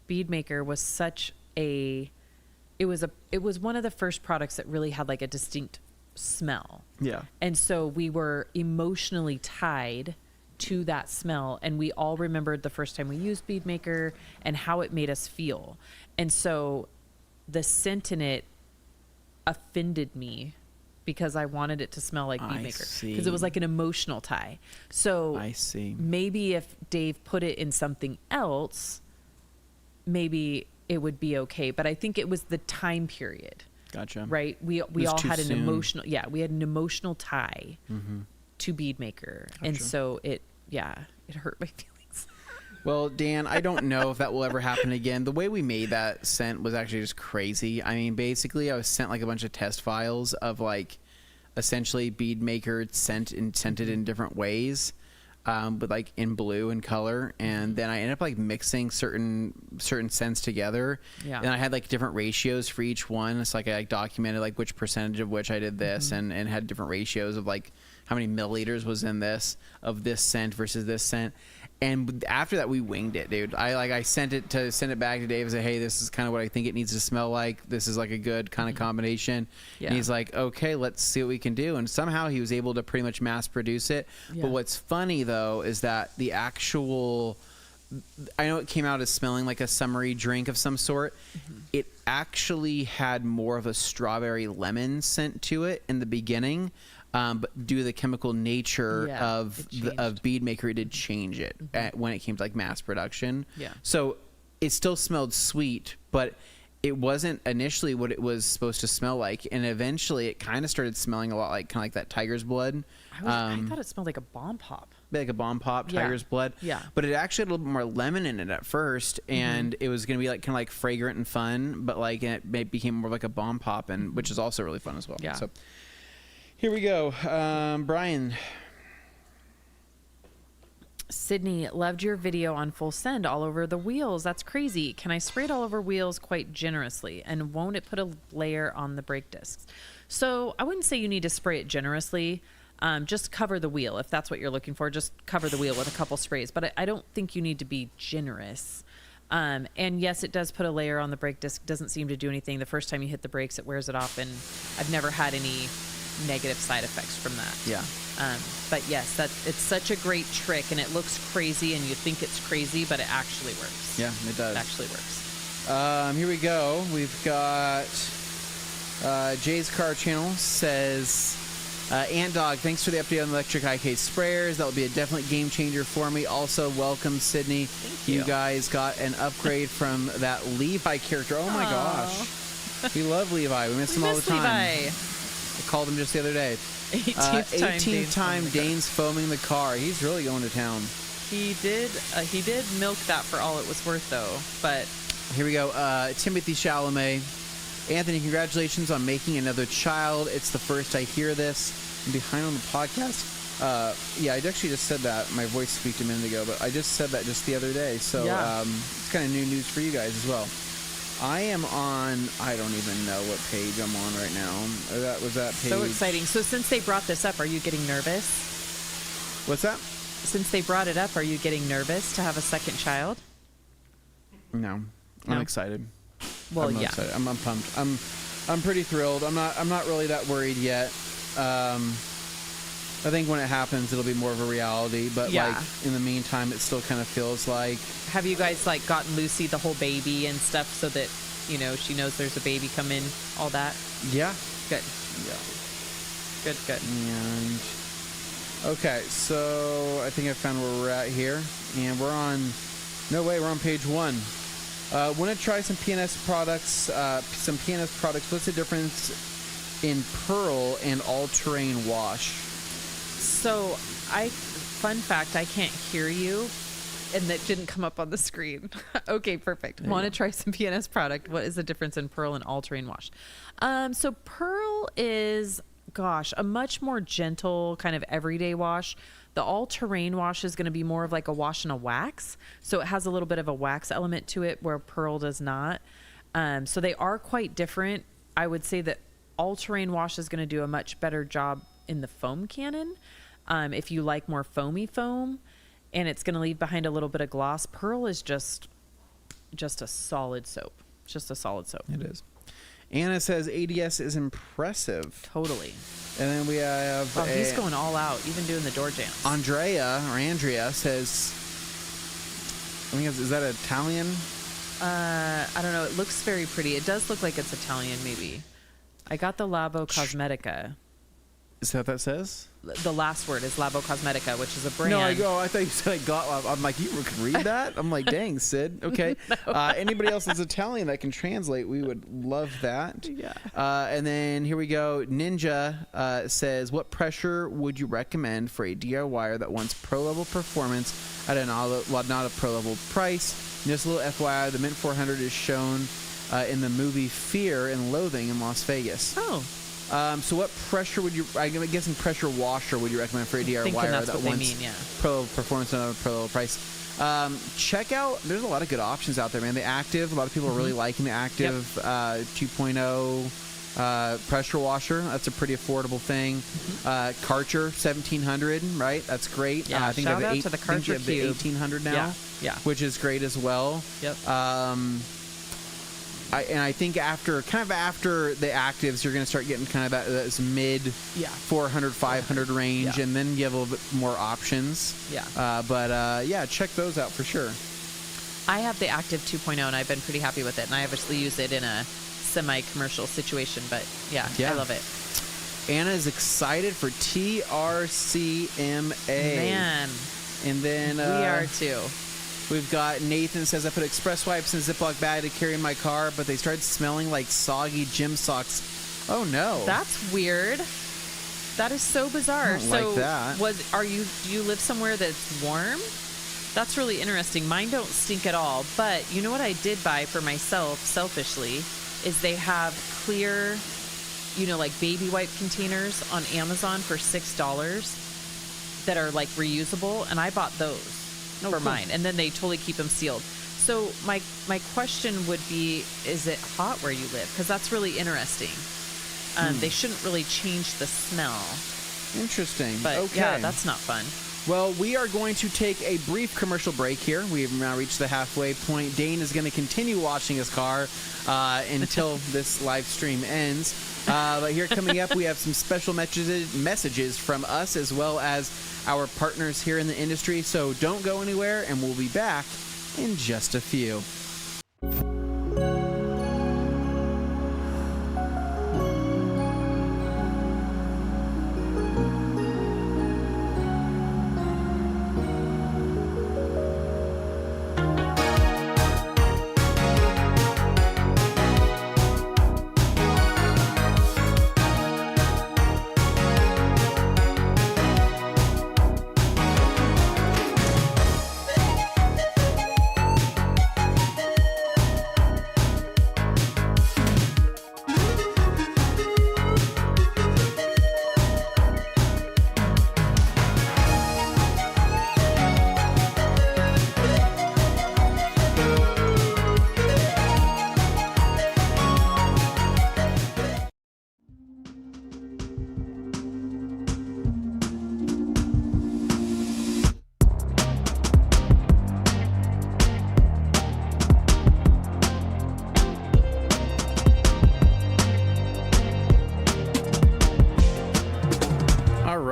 Bead Maker was such a... It was one of the first products that really had like a distinct smell. Yeah. And so we were emotionally tied to that smell, and we all remembered the first time we used Bead Maker and how it made us feel. And so the scent in it offended me because I wanted it to smell like Bead Maker because it was like an emotional tie. So maybe if Dave put it in something else, maybe it would be okay. But I think it was the time period. Gotcha. Right? We all had an emotional, we had an emotional tie to Bead Maker. Gotcha. And so it hurt my feelings. Well, Dan, I don't know if that will ever happen again. The way we made that scent was actually just crazy. I mean, basically I was sent like a bunch of test files of like essentially Bead Maker scented in different ways. But like in blue and color, and then I ended up like mixing certain scents together. Yeah. And I had like different ratios for each one. It's like I documented like which percentage of which I did this, and had different ratios of like how many milliliters was in this of this scent versus this scent. And after that, we winged it, dude. I sent it back to Dave and said, hey, this is kind of what I think it needs to smell like. This is like a good kind of combination. Yeah. And he's like, okay, let's see what we can do. And somehow he was able to pretty much mass produce it. Yeah. But what's funny, though, is that the actual... I know it came out as smelling like a summery drink of some sort. It actually had more of a strawberry lemon scent to it in the beginning. But due to the chemical nature of bead maker, it did change it when it came to like mass production. Yeah. So it still smelled sweet, but it wasn't initially what it was supposed to smell like. And eventually it kind of started smelling a lot like kind of like that tiger's blood. I thought it smelled like a bomb pop. Like a bomb pop, tiger's blood. Yeah. But it actually had a little bit more lemon in it at first, and it was going to be like kind of like fragrant and fun, but like it became more like a bomb pop, and which is also really fun as well. Yeah. So here we go. Brian. Sydney, loved your video on full send all over the wheels. That's crazy. Can I spray it all over wheels quite generously? And won't it put a layer on the brake discs? So I wouldn't say you need to spray it generously. Just cover the wheel. If that's what you're looking for, just cover the wheel with a couple sprays. But I don't think you need to be generous. And yes, it does put a layer on the brake disc. Doesn't seem to do anything. The first time you hit the brakes, it wears it off. And I've never had any negative side effects from that. Yeah. But yes, it's such a great trick, and it looks crazy, and you think it's crazy, but it actually works. Yeah, it does. It actually works. Here we go. We've got Jay's Car Channel says, Ant Dog, thanks for the update on the electric IK sprayers. That will be a definite game changer for me. Also, welcome, Sydney. Thank you. You guys got an upgrade from that Levi character. Oh, my gosh. We love Levi. We miss him all the time. Levi. I called him just the other day. 18th time Dane's foaming the car. He's really going to town. He did milk that for all it was worth, though. But here we go. Timothy Chalamet. Anthony, congratulations on making another child. It's the first I hear this. I'm behind on the podcast. Yeah, I actually just said that. My voice squeaked a minute ago, but I just said that just the other day. So it's kind of new news for you guys as well. I am on, I don't even know what page I'm on right now. That was that page. So exciting. So since they brought this up, are you getting nervous? What's that? Since they brought it up, are you getting nervous to have a second child? No. I'm excited. Well, I'm excited. I'm pumped. I'm pretty thrilled. I'm not really that worried yet. I think when it happens, it'll be more of a reality. But like in the meantime, it still kind of feels like. Have you guys like gotten Lucy the whole baby and stuff so that she knows there's a baby coming? All that. Yeah. Good. Yeah. Good. And okay, so I think I found where we're at here, and we're on. No way, we're on page 1. Want to try some PNS products? What's the difference in Pearl and all-terrain wash? So, fun fact, I can't hear you, and that didn't come up on the screen. Okay, perfect. Want to try some PNS product? What is the difference in Pearl and all-terrain wash? So Pearl is, a much more gentle kind of everyday wash. The all-terrain wash is going to be more of like a wash and a wax. So it has a little bit of a wax element to it where Pearl does not. So they are quite different. I would say that all-terrain wash is going to do a much better job in the foam cannon. If you like more foamy foam, and it's going to leave behind a little bit of gloss. Pearl is just a solid soap. Just a solid soap. It is. Anna says ADS is impressive. Totally. And then we have he's going all out, even doing the door jams. Andrea says, I think is that Italian? I don't know. It looks very pretty. It does look like it's Italian, maybe. I got the Labo Cosmetica. Is that what that says? The last word is Labo Cosmetica, which is a brand. No, I thought you said I got. I'm like, you can read that? I'm like, dang, Sid. Okay. No. Anybody else that's Italian that can translate, we would love that. Yeah. And then here we go. Ninja says, what pressure would you recommend for a DIYer that wants pro-level performance at a not a pro-level price? Just a little FYI, the Mint 400 is shown in the movie Fear and Loathing in Las Vegas. Oh. So what pressure would you, I'm guessing pressure washer would you recommend for a DIYer that wants pro performance at a pro level price? Check out, there's a lot of good options out there, man. The Active, a lot of people are really liking the Active 2.0. Pressure washer, that's a pretty affordable thing. Karcher, $1,700, right? That's great. Yeah, I think shout they have out to the Karcher the Cube. 1,800 now, Yeah. which is great as well. Yep. I think after the actives, you're going to start getting kind of that mid 400, 500 range, and then you have a little bit more options. Yeah. But check those out for sure. I have the Active 2.0, and I've been pretty happy with it. And I obviously use it in a semi-commercial situation, but yeah, I love it. Anna is excited for TRCMA. Man. And then we are too. We've got Nathan says, I put express wipes in a Ziploc bag to carry in my car, but they started smelling like soggy gym socks. Oh no. That's weird. That is so bizarre. I don't like that. Do you live somewhere that's warm? That's really interesting. Mine don't stink at all, but you know what I did buy for myself selfishly is they have clear, like baby wipe containers on Amazon for $6 that are like reusable, and I bought those for mine, and then they totally keep them sealed. So my question would be, is it hot where you live? Because that's really interesting. They shouldn't really change the smell. Interesting. But okay. yeah, that's not fun. Well, we are going to take a brief commercial break here. We have now reached the halfway point. Dane is going to continue washing his car until this live stream ends. But here coming up, we have some special messages from us as well as our partners here in the industry. So don't go anywhere, and we'll be back in just a few.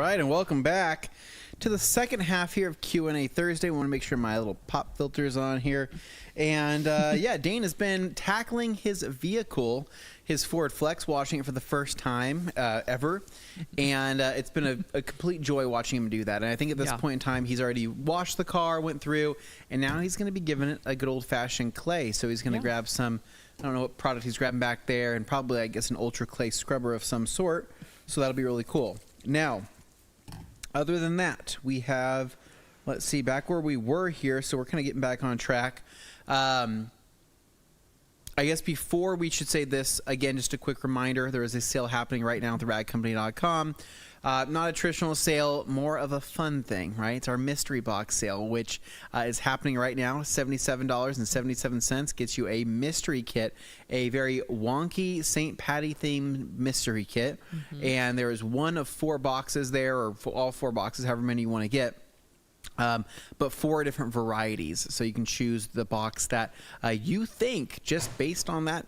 And welcome back to the second half here of Q&A Thursday. I want to make sure my little pop filter is on here. And Dane has been tackling his vehicle, his Ford Flex, washing it for the first time ever. And it's been a complete joy watching him do that. And I think at this point in time, he's already washed the car, went through, and now he's going to be giving it a good old-fashioned clay. So he's going to grab some, I don't know what product he's grabbing back there, and probably, I guess, an ultra clay scrubber of some sort. So that'll be really cool. Now, other than that, we have, let's see, back where we were here, so we're kind of getting back on track. I guess before we should say this, again, just a quick reminder, there is a sale happening right now at theradcompany.com. Not a traditional sale, more of a fun thing, right? It's our mystery box sale, which is happening right now. $77.77 gets you a mystery kit, a very wonky St. Patty themed mystery kit. And there is one of 4 boxes there, or all 4 boxes, however many you want to get. But 4 different varieties. So you can choose the box that you think, just based on that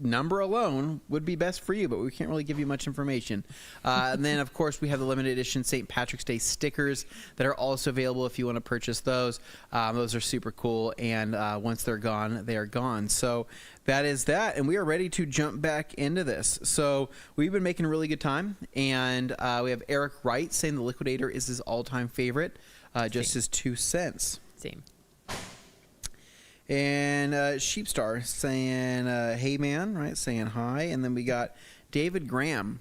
number alone, would be best for you, but we can't really give you much information. And then, of course, we have the limited edition St. Patrick's Day stickers that are also available if you want to purchase those. Those are super cool, and once they're gone, they are gone. So that is that, and we are ready to jump back into this. So we've been making really good time, and we have Eric Wright saying the Liquidator is his all-time favorite, just his 2 cents. Same. And Sheepstar saying, hey man, right? Saying hi. And then we got David Graham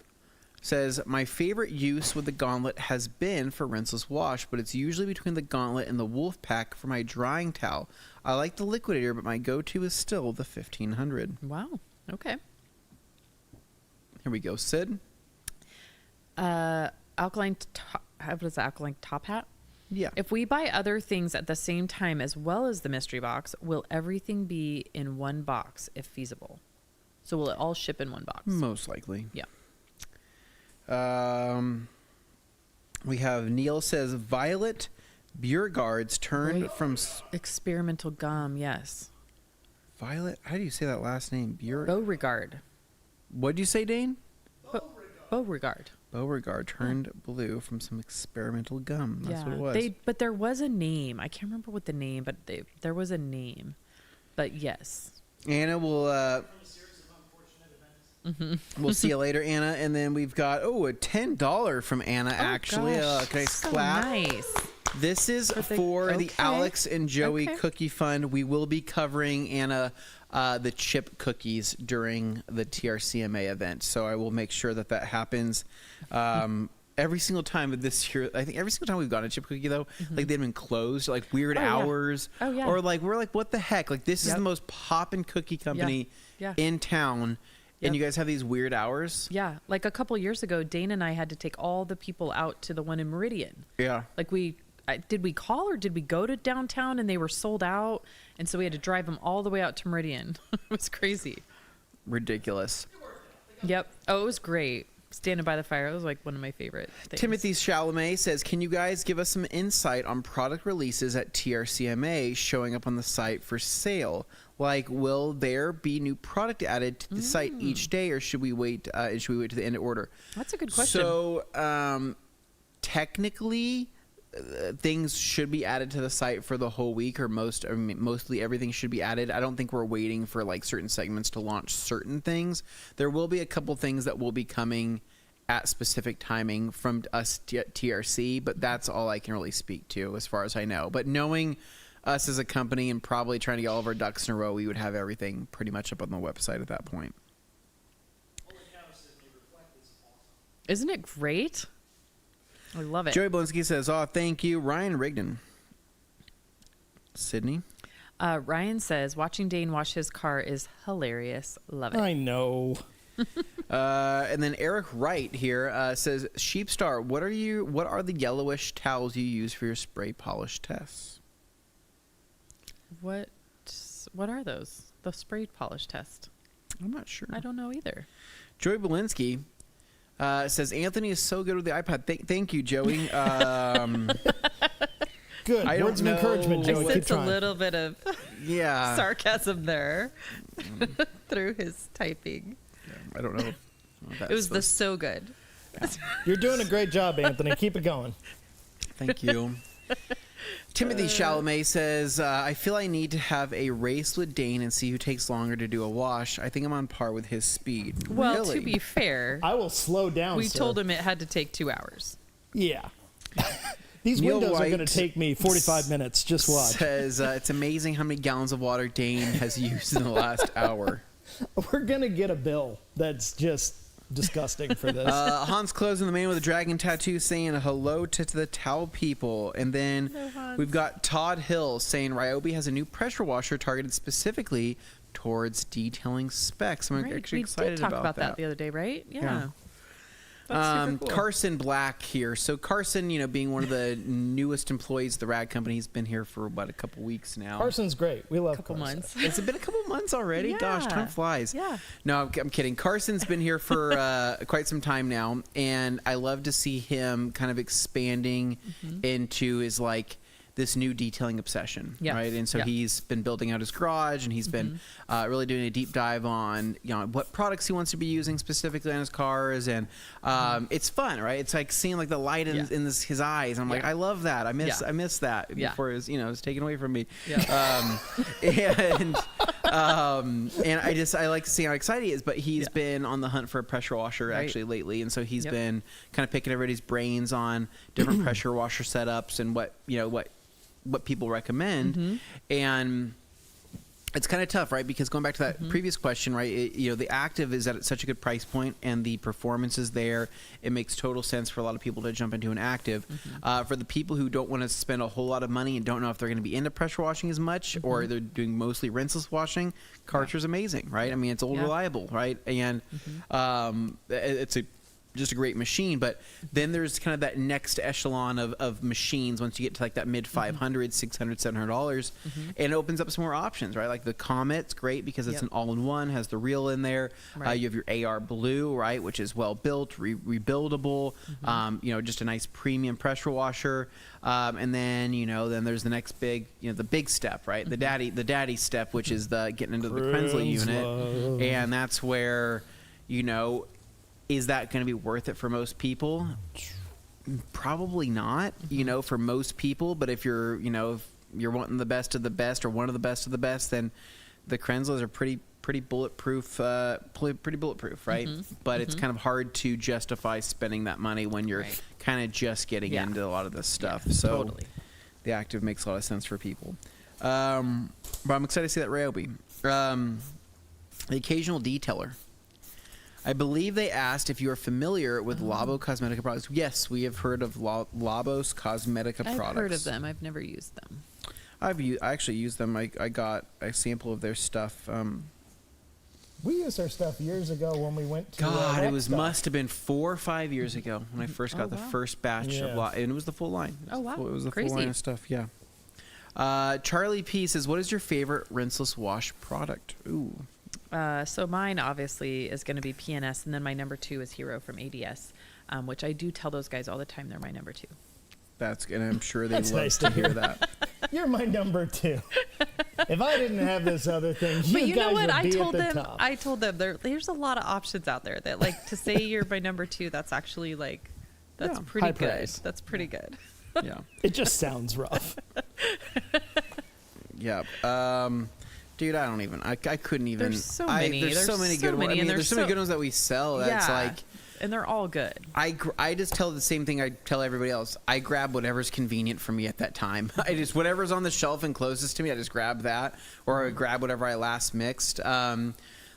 says, my favorite use with the Gauntlet has been for rinseless wash, but it's usually between the Gauntlet and the Wolf Pack for my drying towel. I like the Liquidator, but my go-to is still the 1500. Wow. Okay. Here we go, Sid. Alkaline top hat? Yeah. If we buy other things at the same time as well as the mystery box, will everything be in one box if feasible? So will it all ship in one box? Most likely. Yeah. We have Neil says Violet Beauregards turned Right. from Experimental gum, yes. Violet. How do you say that last name? Beauregard. What'd you say, Dane? Beauregard. Beauregard turned blue from some experimental gum. That's what it was. But there was a name. I can't remember what the name, but there was a name. But yes. Anna will. We'll see you later, Anna. And then we've got a $10 from Anna. Actually, gosh, can I so clap? nice. This is for the okay. Alex and Joey Okay. Cookie Fund. We will be covering, Anna, the chip cookies during the TRCMA event. So I will make sure that happens every single time of this year. I think every single time we've gotten a chip cookie, though, like they've been closed, like weird hours. Oh, yeah. Or like, we're like, what the heck? Like, this is the most poppin' cookie company in town. And you guys have these weird hours? Yeah. Like a couple years ago, Dane and I had to take all the people out to the one in Meridian. Yeah. Like did we call or did we go to downtown and they were sold out? And so we had to drive them all the way out to Meridian. It was crazy. Ridiculous. Yep. Oh, it was great. Standing by the fire. It was like one of my favorite things. Timothy Chalamet says, can you guys give us some insight on product releases at TRCMA showing up on the site for sale? Like, will there be new product added to the site each day, or should we wait to the end of order? That's a good question. So, technically, things should be added to the site for the whole week, or mostly everything should be added. I don't think we're waiting for like certain segments to launch certain things. There will be a couple things that will be coming at specific timing from us at TRC, but that's all I can really speak to as far as I know. But knowing us as a company and probably trying to get all of our ducks in a row, we would have everything pretty much up on the website at that point. Isn't it great? I love it. Joey Blinsky says, thank you. Ryan Rigdon. Sydney. Ryan says, watching Dane wash his car is hilarious. Love it. I know. And then Eric Wright here says, Sheepstar, what are the yellowish towels you use for your spray polish tests? What are those? The spray polish test. I'm not sure. I don't know either. Joey Belinsky says, Anthony is so good with the iPad. Thank you, Joey. Good. I Words of don't encouragement, know. Joey. I Keep sense a trying. little bit of Yeah. sarcasm there through his typing. I don't know. It was so good. You're doing a great job, Anthony. Keep it going. Thank you. Timothy Chalamet says, I feel I need to have a race with Dane and see who takes longer to do a wash. I think I'm on par with his speed. Well, Really? to be fair, I will slow down, we sir. told him it had to take 2 hours. Yeah. These Neil windows are White going to take me 45 minutes. Just watch. Says, it's amazing how many gallons of water Dane has used in the last hour. We're going to get a bill that's just disgusting for this. Hans Close and the man with the dragon tattoo saying hello to the towel people. And then Hello, Hans. we've got Todd Hill saying Ryobi has a new pressure washer targeted specifically towards detailing specs. I'm Right. actually We excited did talk about that the other day, right? Yeah. Yeah. That's super cool. Carson Black here. So Carson, being one of the newest employees of the Rad Company, he's been here for about a couple weeks now. Carson's great. We love Couple Carson. months. Has it been a couple months already? Gosh, time Yeah. flies. Yeah. No, I'm kidding. Carson's been here for quite some time now, and I love to see him kind of expanding into his this new detailing obsession, Yes. right? And so Yeah. he's been building out his garage, and he's been really doing a deep dive on what products he wants to be using specifically on his cars, and it's fun, right? It's like seeing the light in his eyes. I'm like, Yeah. I love that. I miss that Yeah. before it was taken away from me. Yeah. And I like to see how excited he is, but he's been on the hunt for a pressure washer Right. actually lately, and so he's Yep. been kind of picking everybody's brains on different pressure washer setups and what people recommend. And it's kind of tough, right? Because going back to that previous question, right? The Active is at such a good price point, and the performance is there. It makes total sense for a lot of people to jump into an Active. For the people who don't want to spend a whole lot of money and don't know if they're going to be into pressure washing as much, or they're doing mostly rinseless washing, Karcher's amazing, right? I mean, it's old, reliable, right? And it's a just a great machine. But then there's kind of that next echelon of machines once you get to like that mid $500, $600, $700, and it opens up some more options, right? Like the Comet's great because it's an all-in-one, has the reel in there. Right. You have your AR Blue, right, which is well built, rebuildable. Just a nice premium pressure washer. And then then there's the next big, the big step, right? The daddy step, which is the getting into the Krenzel unit, and that's where is that going to be worth it for most people? Probably not, for most people. But if you're, if you're wanting the best of the best or one of the best of the best, then the Krenzels are pretty bulletproof, right? But it's kind of hard to justify spending that money when you're kind of just getting into a lot of this stuff. So totally. The Active makes a lot of sense for people. But I'm excited to see that Ryobi. The Occasional Detailer. I believe they asked if you are familiar with Labo Cosmetica products. Yes, we have heard of Labo's Cosmetica products. I've heard of them. I've never used them. I actually used them. I got a sample of their stuff. We used our stuff years ago when we went to. God, it must have been 4 or 5 years ago when I first got the first batch of and it was the full line. It was the full line of stuff. Yeah. Charlie P says, "What is your favorite rinseless wash product?" Ooh. So mine obviously is going to be PNS, and then my number 2 is Hero from ADS, which I do tell those guys all the time they're my number 2. That's good. I'm sure they love nice to hear that. You're my number 2. If I didn't have this other thing, But you know guys what? would I be told at the them. top. I told them there's a lot of options out there that like to say you're my number 2. That's actually that's pretty high good. praise. That's pretty good. Yeah. It just sounds rough. Yeah. Dude, I don't even. I couldn't even. There's so many. There's so many good ones. I mean, there's so many good ones that we sell. That's and they're all good. I just tell the same thing I tell everybody else. I grab whatever's convenient for me at that time. I just whatever's on the shelf and closest to me, I just grab that, or I grab whatever I last mixed. I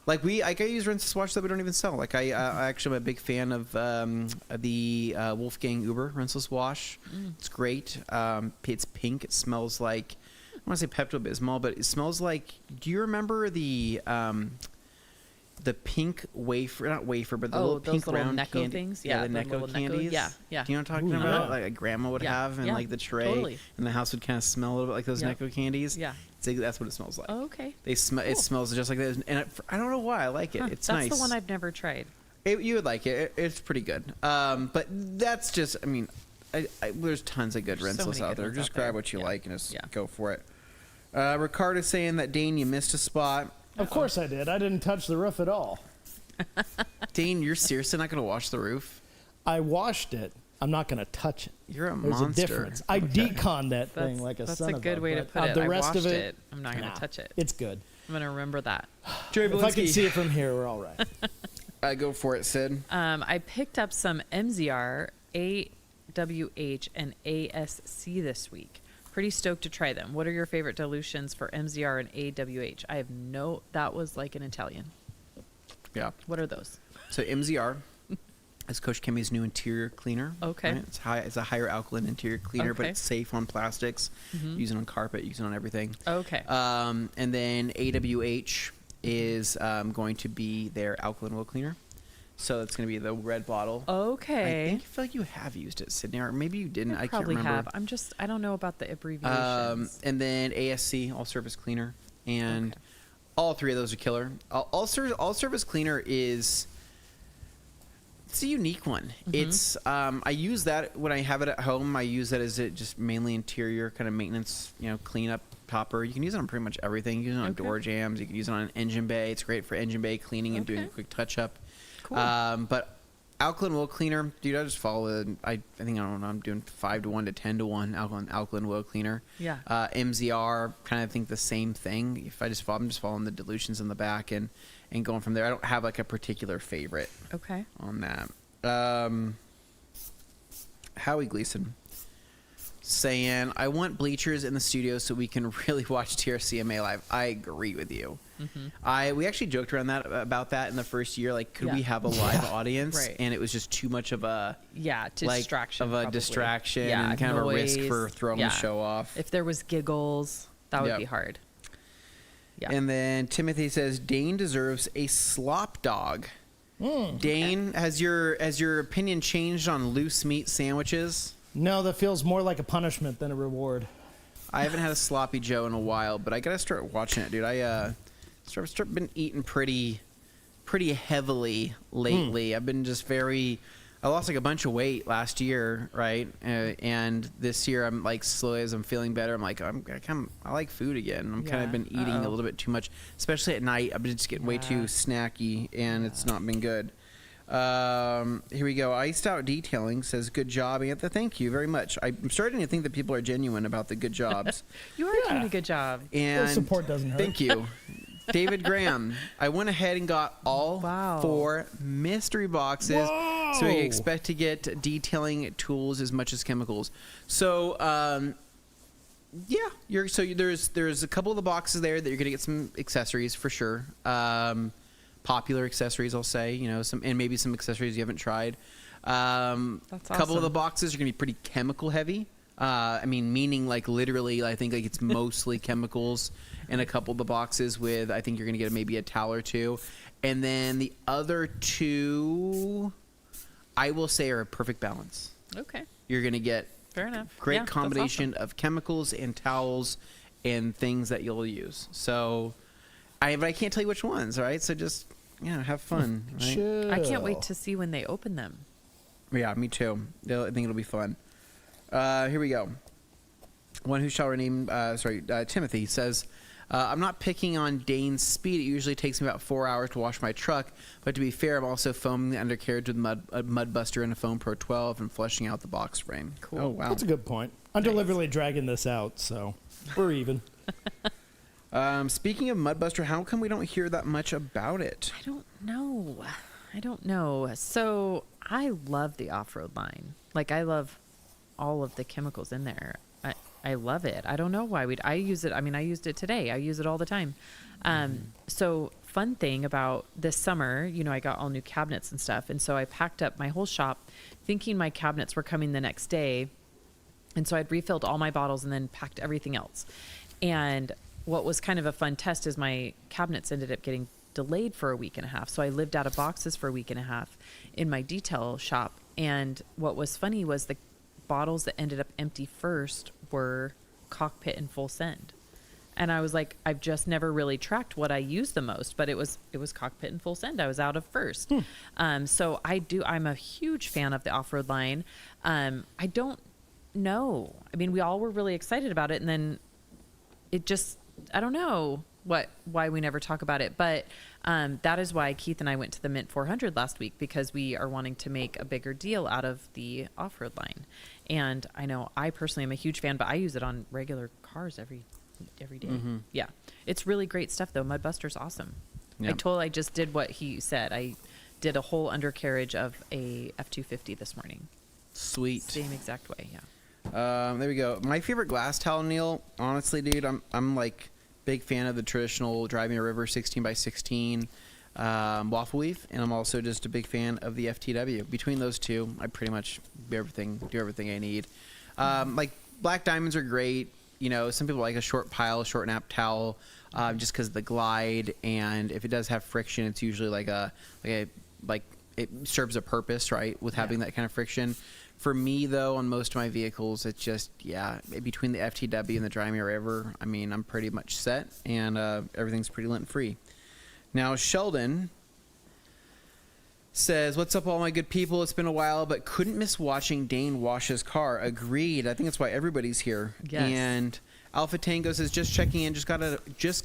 use rinse wash that we don't even sell. Like I actually am a big fan of the Wolfgang Uber rinseless wash. It's great. It's pink. It smells like, I want to say Pepto-Bismol, but it smells like. Do you remember the pink wafer? Not wafer, but the little pink little round Necco candy things. Yeah, the little Necco candies. Yeah. Do you know what I'm talking about? Like a grandma would have in like the tray, totally. and the house would kind of smell a little bit like those Necco candies. Yeah. That's what it smells like. Oh, okay. It smells just like that, and I don't know why I like it. It's nice. That's the one I've never tried. You would like it. It's pretty good. But that's just. I mean, there's tons of good rinseless out there. Just grab what you like and just go for it. Ricardo's saying that, Dane, you missed a spot. Of course I did. I didn't touch the roof at all. Dane, you're seriously not going to wash the roof? I washed it. I'm not going to touch it. You're a There's monster. a difference. I deconned that thing like a That's son a of good way to put it. The I rest washed of it, I'm not going to touch it. It's good. I'm going to remember that. Joey If I can Belinsky. see it from here, we're all right. Go for it, Sid. I picked up some MZR, AWH, and ASC this week. Pretty stoked to try them. What are your favorite dilutions for MZR and AWH? That was like an Italian. Yeah. What are those? So MZR is Coach Kemi's new interior cleaner. Okay. Right? It's a higher alkaline interior cleaner, but Okay. it's safe on plastics. Use it on carpet, use it on everything. Okay. And then AWH is going to be their alkaline wheel cleaner. So it's going to be the red bottle. Okay. I feel like you have used it, Sydney, or maybe you didn't. I can't probably remember. have. I don't know about the abbreviations. And then ASC, all surface cleaner, and all three of those are killer. All surface cleaner is. It's a unique one. It's I use that when I have it at home. I use that as just mainly interior kind of maintenance, cleanup topper. You can use it on pretty much everything. You can use it on door jams. You can use it on an engine bay. It's great for engine bay cleaning and doing a quick touch up. Cool. But alkaline wheel cleaner, dude, I just follow I think I don't know. I'm doing 5-to-1 to 10-to-1 alkaline wheel cleaner. Yeah. MZR, kind of think the same thing. If I'm just following the dilutions in the back and going from there. I don't have like a particular favorite. Okay. On that. Howie Gleason saying, I want bleachers in the studio so we can really watch TRCMA live. I agree with you. We actually joked around about that in the first year. Like, could we have a live audience? Right. And it was just too much of a distraction of a probably. distraction Yeah, and kind of a risk noise. for throwing the show off. If there was giggles, that would Yep. be hard. Yeah. And then Timothy says Dane deserves a slop dog. Dane, has your opinion changed on loose meat sandwiches? No, that feels more like a punishment than a reward. I haven't had a sloppy Joe in a while, but I gotta start watching it, dude. I been eating pretty heavily lately. I've been just I lost like a bunch of weight last year, right? And this year I'm like slowly as I'm feeling better. I'm like I like food again. I'm kind of been eating a little bit too much, especially at night. I've been just getting way too snacky, and it's not been good. Here we go. Iced Out Detailing says, good job, Antha. Thank you very much. I'm starting to think that people are genuine about the good jobs. You are doing a good job. And support doesn't hurt. Thank you. David Graham, I went ahead and got all 4 mystery boxes. Whoa. So we expect to get detailing tools as much as chemicals. So, there's a couple of the boxes there that you're going to get some accessories for sure. Popular accessories, I'll say, and maybe some accessories you haven't tried. That's awesome. A couple of the boxes are going to be pretty chemical heavy. Meaning like literally, I think like it's mostly chemicals, and a couple of the boxes with, I think you're going to get maybe a towel or 2. And then the other 2, I will say, are a perfect balance. Okay. You're going to get fair enough. Great combination of chemicals and towels and things that you'll use. So, but I can't tell you which ones, all right? So just, have fun. Right? Chill. I can't wait to see when they open them. Yeah, me too. I think it'll be fun. Here we go. One who shall remain, Timothy says, I'm not picking on Dane's speed. It usually takes me about 4 hours to wash my truck. But to be fair, I'm also foaming the undercarriage with a mud buster and a Foam Pro 12 and flushing out the box frame. Cool. Oh, wow. That's a good point. I'm deliberately dragging this out, so we're even. Speaking of mud buster, how come we don't hear that much about it? I don't know. So I love the off-road line. Like, I love all of the chemicals in there. I love it. I don't know why I use it. I mean, I used it today. I use it all the time. So fun thing about this summer, I got all new cabinets and stuff. And so I packed up my whole shop thinking my cabinets were coming the next day. And so I'd refilled all my bottles and then packed everything else. And what was kind of a fun test is my cabinets ended up getting delayed for a week and a half. So I lived out of boxes for a week and a half in my detail shop. And what was funny was the bottles that ended up empty first were Cockpit and Full Send. And I was like, I've just never really tracked what I use the most, but it was Cockpit and Full Send I was out of first. So I'm a huge fan of the off-road line. I don't know. I mean, we all were really excited about it, and then it just, I don't know why we never talk about it, but that is why Keith and I went to the Mint 400 last week, because we are wanting to make a bigger deal out of the off-road line. And I know I personally am a huge fan, but I use it on regular cars every day. Mm-hmm. Yeah. It's really great stuff though. Mudbuster's awesome. Yep. I just did what he said. I did a whole undercarriage of a F-250 this morning. Sweet. Same exact way. Yeah. There we go. My favorite glass towel, Neil, honestly, dude, I'm like big fan of the traditional Driving a River 16x16 waffle weave, and I'm also just a big fan of the FTW. Between those two, I pretty much do everything I need. Like black diamonds are great. Some people like a short nap towel, just because of the glide, and if it does have friction, it's usually like it serves a purpose, right, with having that kind of friction. For me, though, on most of my vehicles, it's just, between the FTW and the Driving a River, I mean, I'm pretty much set, and everything's pretty lint-free. Now, Sheldon says, what's up, all my good people? It's been a while, but couldn't miss watching Dane wash his car. Agreed. I think that's why everybody's here. Yes. And Alpha Tango says, just checking in, just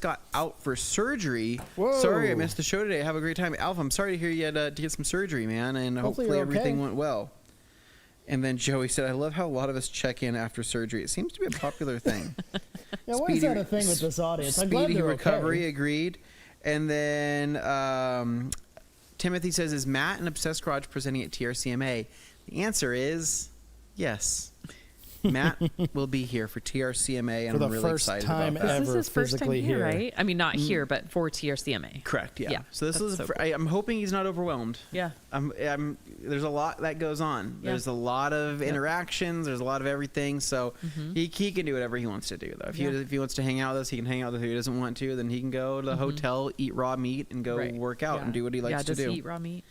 got out for surgery. Whoa. Sorry I missed the show today. Have a great time. Alpha, I'm sorry to hear you had to get some surgery, man, and hopefully everything went well. And then Joey said, I love how a lot of us check in after surgery. It seems to be a popular thing. Why is that a thing with this audience? I'm glad Speedy they're recovery, okay. agreed. And then Timothy says, is Matt and Obsessed Garage presenting at TRCMA? The answer is yes. Matt will be here for TRCMA, and For the I'm really first excited time about that. ever. This is his first time physically here, here. right? I mean, not here, but for TRCMA. Correct. Yeah. Yeah, So this that's is. so cool. I'm hoping he's not overwhelmed. Yeah. There's a lot that goes on. Yeah. There's a lot of interactions. There's a lot of everything. So he can do whatever he wants to do, though. Yeah. If he wants to hang out with us, he can hang out with us. If he doesn't want to, then he can go to the hotel, eat raw meat, and go Right. work out Yeah. and do what he likes to does do. he eat raw meat?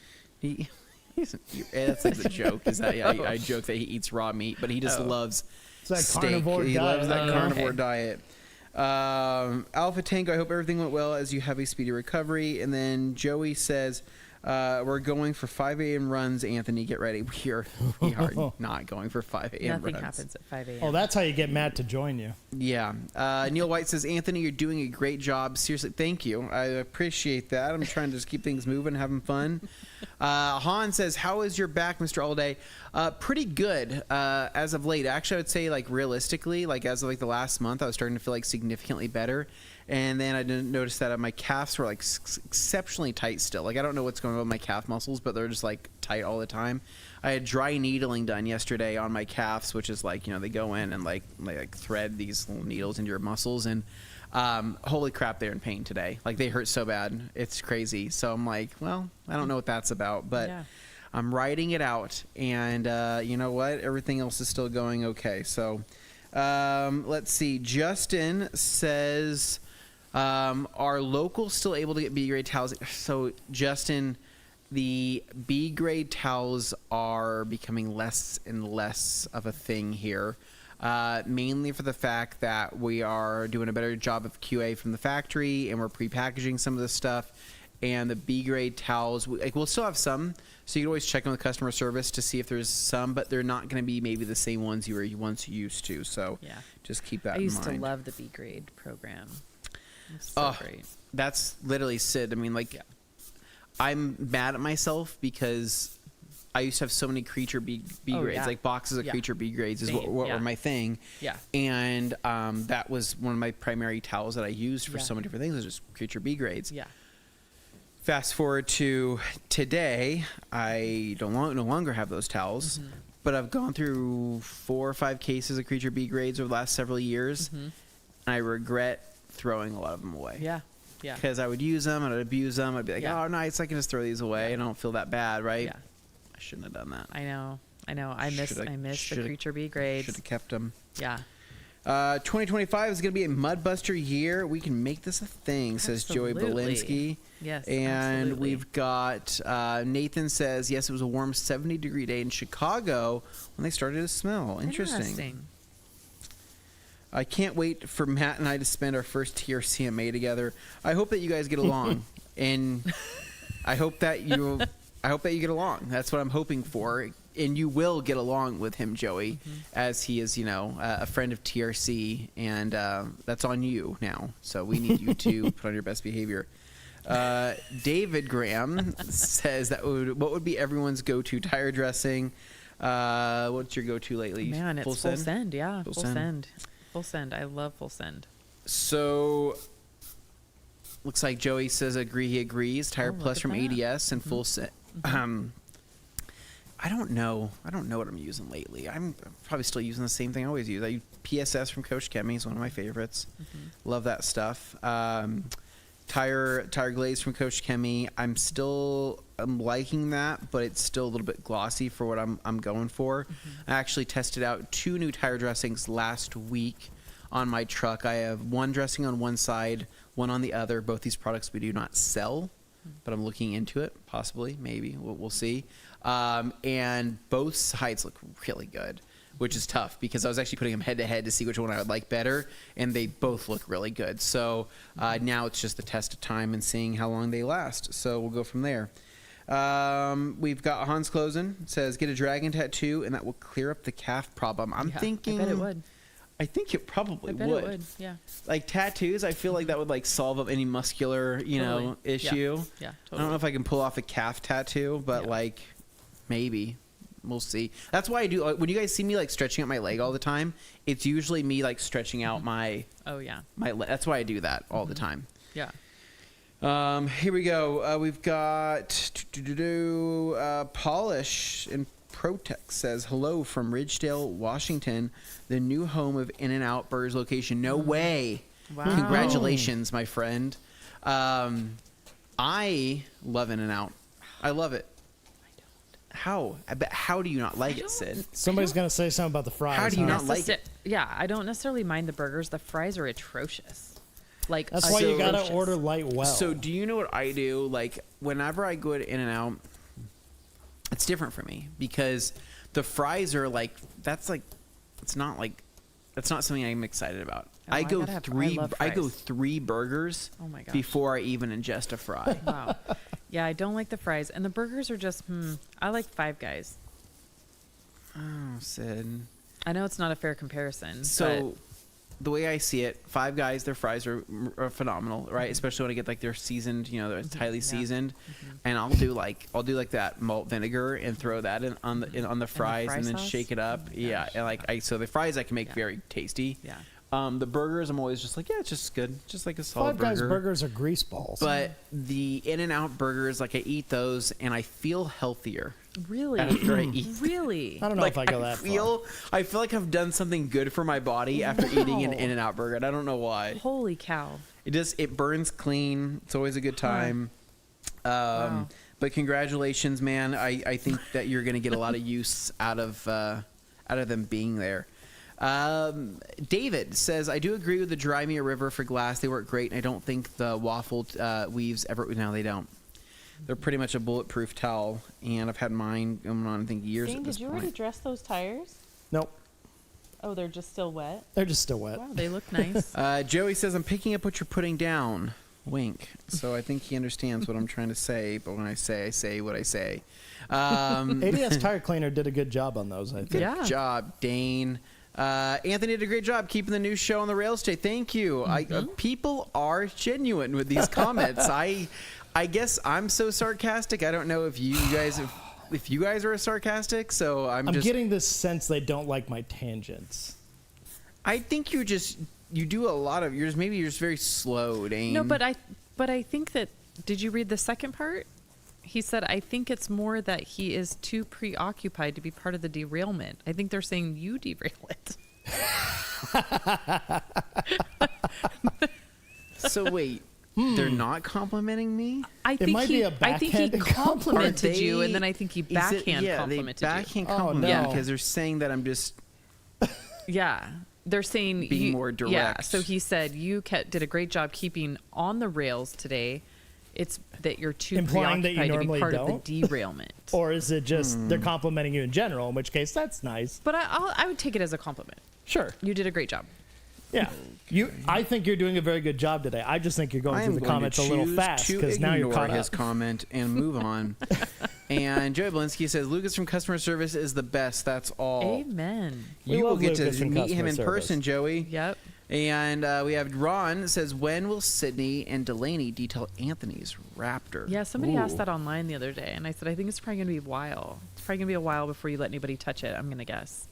That's like the joke. Is that I joke that he eats raw meat, but he just loves It's that steak. carnivore He diet. loves that Oh, carnivore okay. diet. Alpha Tango, I hope everything went well as you have a speedy recovery. And then Joey says, we're going for 5 a.m. runs, Anthony. Get ready. We are not going for 5 a.m. Nothing runs. happens at 5 a.m. Oh, that's how you get Matt to join you. Yeah. Neil White says, Anthony, you're doing a great job. Seriously, thank you. I appreciate that. I'm trying to just keep things moving, having fun. Han says, how is your back, Mr. Allday? Pretty good as of late. Actually, I would say, like, realistically, like, as of, like, the last month, I was starting to feel, like, significantly better. And then I didn't notice that my calves were, like, exceptionally tight still. Like, I don't know what's going on with my calf muscles, but they're just, like, tight all the time. I had dry needling done yesterday on my calves, which is, like, you know, they go in and, like thread these little needles into your muscles. And holy crap, they're in pain today. Like, they hurt so bad. It's crazy. So I'm like, well, I don't know what that's about, but Yeah. I'm riding it out. And you know what? Everything else is still going okay. So let's see. Justin says, are locals still able to get B-grade towels? So, Justin, the B-grade towels are becoming less and less of a thing here, mainly for the fact that we are doing a better job of QA from the factory, and we're pre-packaging some of this stuff. And the B-grade towels, we'll still have some, so you can always check in with customer service to see if there's some, but they're not going to be maybe the same ones you were once used to. So, Yeah. just keep that I in used mind. to love the B grade program. It's so great. That's literally Sid. I mean, like, Yeah. I'm mad at myself because I used to have so many creature B Oh, grades, yeah. like boxes of Yeah. creature B grades is Same, what yeah. were my thing. Yeah. And that was one of my primary towels that I used for Yeah. so many different things, was just creature B grades. Yeah. Fast forward to today, I no longer have those towels, Mm-hmm. but I've gone through 4 or 5 cases of creature B grades over the last several years, and I regret throwing a lot of them away. Mm-hmm. Yeah. Yeah. Because I would use them and I'd abuse them. I'd be like, Yeah. oh, nice, I can just throw these away. I don't feel that bad, right? Yeah. I shouldn't have done that. I know. I miss the creature B grades. Should have kept them. Yeah. 2025 is going to be a Mudbuster year. We can make this a thing, says Joey Absolutely. Belinsky. Yes. And absolutely. we've got Nathan says, yes, it was a warm 70-degree day in Chicago when they started to smell. Interesting. I can't wait for Matt and I to spend our first TRCMA together. I hope that you guys get along, and I hope that you get along. That's what I'm hoping for, and you will get along with him, Joey, as he is, a friend of TRC, and that's on you now. So we need you to put on your best behavior. David Graham says what would be everyone's go-to tire dressing? What's your go-to lately? Man, it's full send. Yeah. Full Full send. send. Full send. I love full send. So, looks like Joey says he agrees. Tire Oh, Plus look from at that. ADS and full set. I don't know what I'm using lately. I'm probably still using the same thing I always use. I use PSS from Coach Kemi. Is one of my favorites. Love that stuff. Tire Glaze from Coach Kemi. I'm liking that, but it's still a little bit glossy for what I'm going for. I actually tested out 2 new tire dressings last week on my truck. I have one dressing on one side, one on the other. Both these products we do not sell, but I'm looking into it. Possibly, maybe. We'll see. And both sides look really good, which is tough because I was actually putting them head to head to see which one I would like better, and they both look really good. So now it's just the test of time and seeing how long they last. So we'll go from there. We've got Hans Klosen says, get a dragon tattoo and that will clear up the calf problem. I'm thinking. I bet it would. I think it probably I bet would. it would. Yeah. Like tattoos, I feel like that would like solve up any muscular, Totally. issue. Yeah. I Totally. don't know if I can pull off a calf tattoo, but Yeah. like maybe. We'll see. That's why I do. When you guys see me like stretching out my leg all the time, it's usually me like stretching out my Oh yeah. That's why I do that all the time. Yeah. Here we go. We've got polish and Protect says, hello from Ridgedale, Washington, the new home of In-N-Out Burgers location. No way. Wow. Congratulations, my friend. I love In-N-Out. I love it. How? How do you not like it, Sid? Somebody's going to say something about the fries. How do you not like it? Yeah, I don't necessarily mind the burgers. The fries are atrocious. Like, That's why you got to atrocious. order light well. So do you know what I do? Like, whenever I go to In-N-Out, it's different for me because the fries are like, it's not something I'm excited about. Oh, I go three burgers Oh my gosh. before I even ingest a fry. Wow. Yeah, I don't like the fries. And the burgers are just, I like Five Guys. Oh, Sid. I know it's not a fair comparison. So the way I see it, Five Guys, their fries are phenomenal, right? Especially when I get like they're seasoned, it's highly seasoned, and I'll do like that malt vinegar and throw that in on the fries fry and then sauce? shake it up. Oh my Yeah, gosh. and so the fries I can make very tasty. Yeah. The burgers I'm always just like, yeah, it's just good, just like a solid Five Guys burger. burgers are grease balls. But the In-N-Out burgers, like I eat those and I feel healthier. Really? After I eat. Really? I don't know if I go that far. I feel like I've done something good for my body after eating an In-N-Out burger. And I don't know why. Holy cow. It burns clean. It's always a good time. Wow. But congratulations, man. I think that you're going to get a lot of use out of them being there. David says, I do agree with the Dry Me a River for glass. They work great, and I don't think the waffled weaves ever. No, they don't. They're pretty much a bulletproof towel, and I've had mine going on, I think, years Dane, at this did you point. already dress those tires? Nope. Oh, they're just still wet? They're just still wet. Wow, they look nice. Joey says, I'm picking up what you're putting down. Wink. So I think he understands what I'm trying to say, but when I say what I say. ADS Tire Cleaner did a good job on those, I think. Good Yeah. job, Dane. Anthony did a great job keeping the new show on the rails today. Thank you. People are genuine with these comments. I guess I'm so sarcastic. I don't know if you guys are sarcastic. So I'm just getting this sense they don't like my tangents. I think you do a lot of yours. Maybe you're just very slow, Dane. No, but I think that, did you read the second part? He said, I think it's more that he is too preoccupied to be part of the derailment. I think they're saying you derail it. So wait, they're not complimenting me? I think might be a I think he backhanded complimented you, and then I think he Is it- backhand yeah, complimented they backhand Oh, compliment no. me because they're saying that I'm just you. Yeah. They're saying being you, more direct. Yeah. So he said you did a great job keeping on the rails today. It's that you're too Implying that you preoccupied to be normally part don't? of the derailment. Or is it just they're complimenting you in general, in which case that's nice. But I would take it as a compliment. Sure. You did a great job. Yeah. I think you're doing a very good job today. I just think you're going I through am the going comments to a little choose fast to because now you're ignore caught his up. comment and move on. And Joey Belinsky says Lucas from customer service is the best. That's all. Amen. We You will love get Lucas to from meet him customer in service. person, Joey. Yep. And we have Ron says, when will Sydney and Delaney detail Anthony's Raptor? Yeah, somebody asked Ooh. that online the other day, and I said, I think it's probably going to be a while. It's probably going to be a while before you let anybody touch it, I'm going to guess.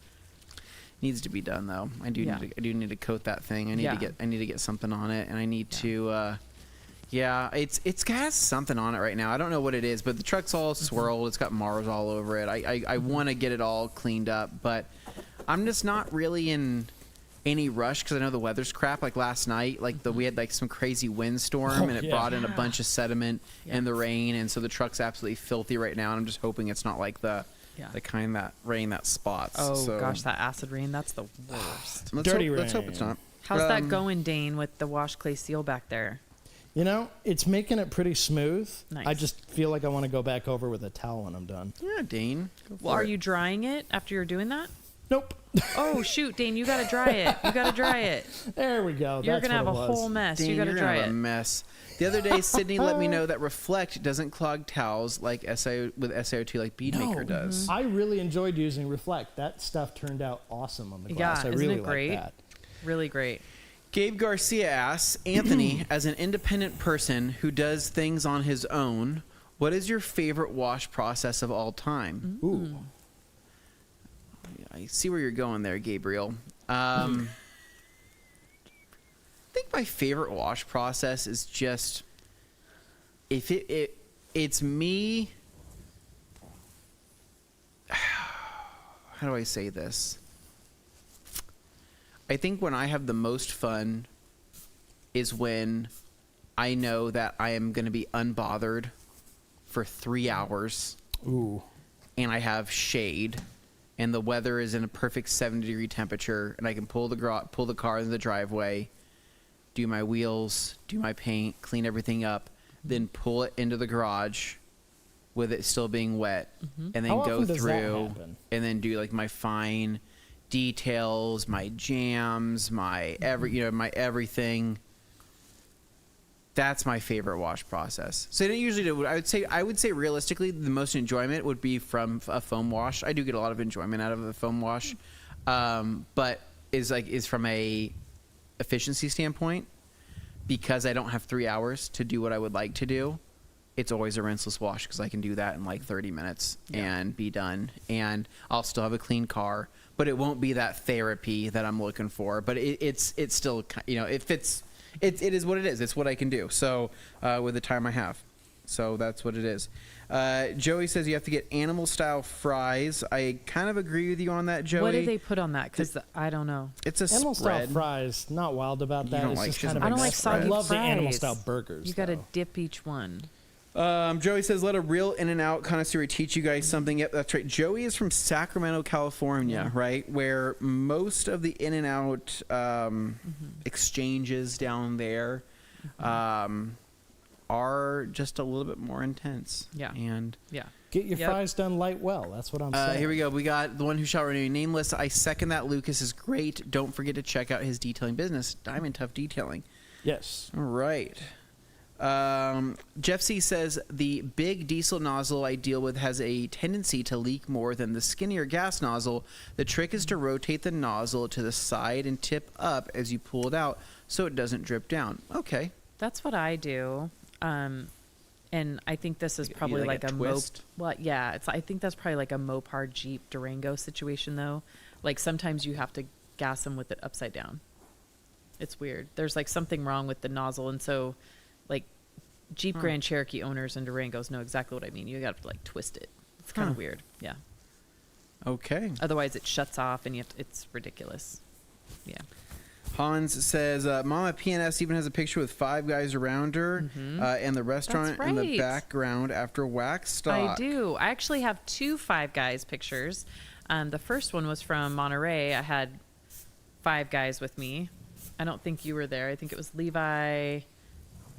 Needs to be done though. I do need to coat that thing. I need to get something on it, and I need to. It's got something on it right now. I don't know what it is, but the truck's all swirled. It's got Mars all over it. I want to get it all cleaned up, but I'm just not really in any rush because I know the weather's crap. Like last night, we had like some crazy windstorm, and it brought in a bunch of sediment and the rain, and so the truck's absolutely filthy right now. And I'm just hoping it's not like the kind that rain that spots. Oh, So gosh, that acid rain, that's the worst. let's hope it's not. How's that going, Dane, with the wash clay seal back there? You know, it's making it pretty smooth. Nice. I just feel like I want to go back over with a towel when I'm done. Yeah, Dane. Well, are you drying it after you're doing that? Nope. Oh, shoot, Dane, you got to dry it. You got to dry it. There we go. You're That's going to have what a it was. whole mess. Dane, You got to you're dry gonna have it. a mess. The other day, Sydney let me know that Reflect doesn't clog towels like SiO2 like Beadmaker does. I really enjoyed using Reflect. That stuff turned out awesome on the glass. Yeah, I isn't really it great? like that. Really great. Gabe Garcia asks, Anthony, as an independent person who does things on his own, what is your favorite wash process of all time? Ooh. I see where you're going there, Gabriel. I think my favorite wash process is just if it's me. how do I say this? I think when I have the most fun is when I know that I am going to be unbothered for 3 hours. Ooh. And I have shade, and the weather is in a perfect 70-degree temperature, and I can pull the car in the driveway, do my wheels, do my paint, clean everything up, then pull it into the garage with it still being wet, and then How go often does that through happen? and then do like my fine details, my jams, my my everything. That's my favorite wash process. So I don't usually do. I would say realistically, the most enjoyment would be from a foam wash. I do get a lot of enjoyment out of a foam wash, but is from a efficiency standpoint, because I don't have 3 hours to do what I would like to do. It's always a rinseless wash because I can do that in like 30 minutes and be done, and I'll still have a clean car. But it won't be that therapy that I'm looking for. But it's still, it fits. It is what it is. It's what I can do. So with the time I have, so that's what it is. Joey says you have to get animal style fries. I kind of agree with you on that, Joey. What did they put on that? Because I don't know. It's a Animal spread. style fries, not wild about that. don't It's like- just she kind doesn't of I don't a like mess. soggy I love the animal fries. style burgers. You got to though. dip each one. Joey says, let a real In-N-Out connoisseur teach you guys something. Yep, that's right. Joey is from Sacramento, California, right? Where most of the In-N-Out exchanges down there are just a little bit more intense. Yeah. And Yeah. Get your Yep. fries done light well. That's what I'm saying. here we go. We got the one who shall remain nameless. I second that. Lucas is great. Don't forget to check out his detailing business, Diamond Tough Detailing. Yes. All right. Jeff C says the big diesel nozzle I deal with has a tendency to leak more than the skinnier gas nozzle. The trick is to rotate the nozzle to the side and tip up as you pull it out so it doesn't drip down. Okay. That's what I do. And I think this is probably like like a a twist? Well, yeah, I think that's probably like a Mopar Jeep Durango situation though. Like sometimes you have to gas them with it upside down. It's weird. There's like something wrong with the nozzle, and so like Jeep Grand Cherokee owners and Durangos know exactly what I mean. You got to like twist it. It's kind of weird. Yeah. Okay. Otherwise it shuts off and it's ridiculous. Yeah. Hans says, Mama PNS even has a picture with 5 guys around her and the restaurant That's in the right. background after wax stock. I do. I actually have 2 Five Guys pictures. The first one was from Monterey. I had 5 guys with me. I don't think you were there. I think it was Levi,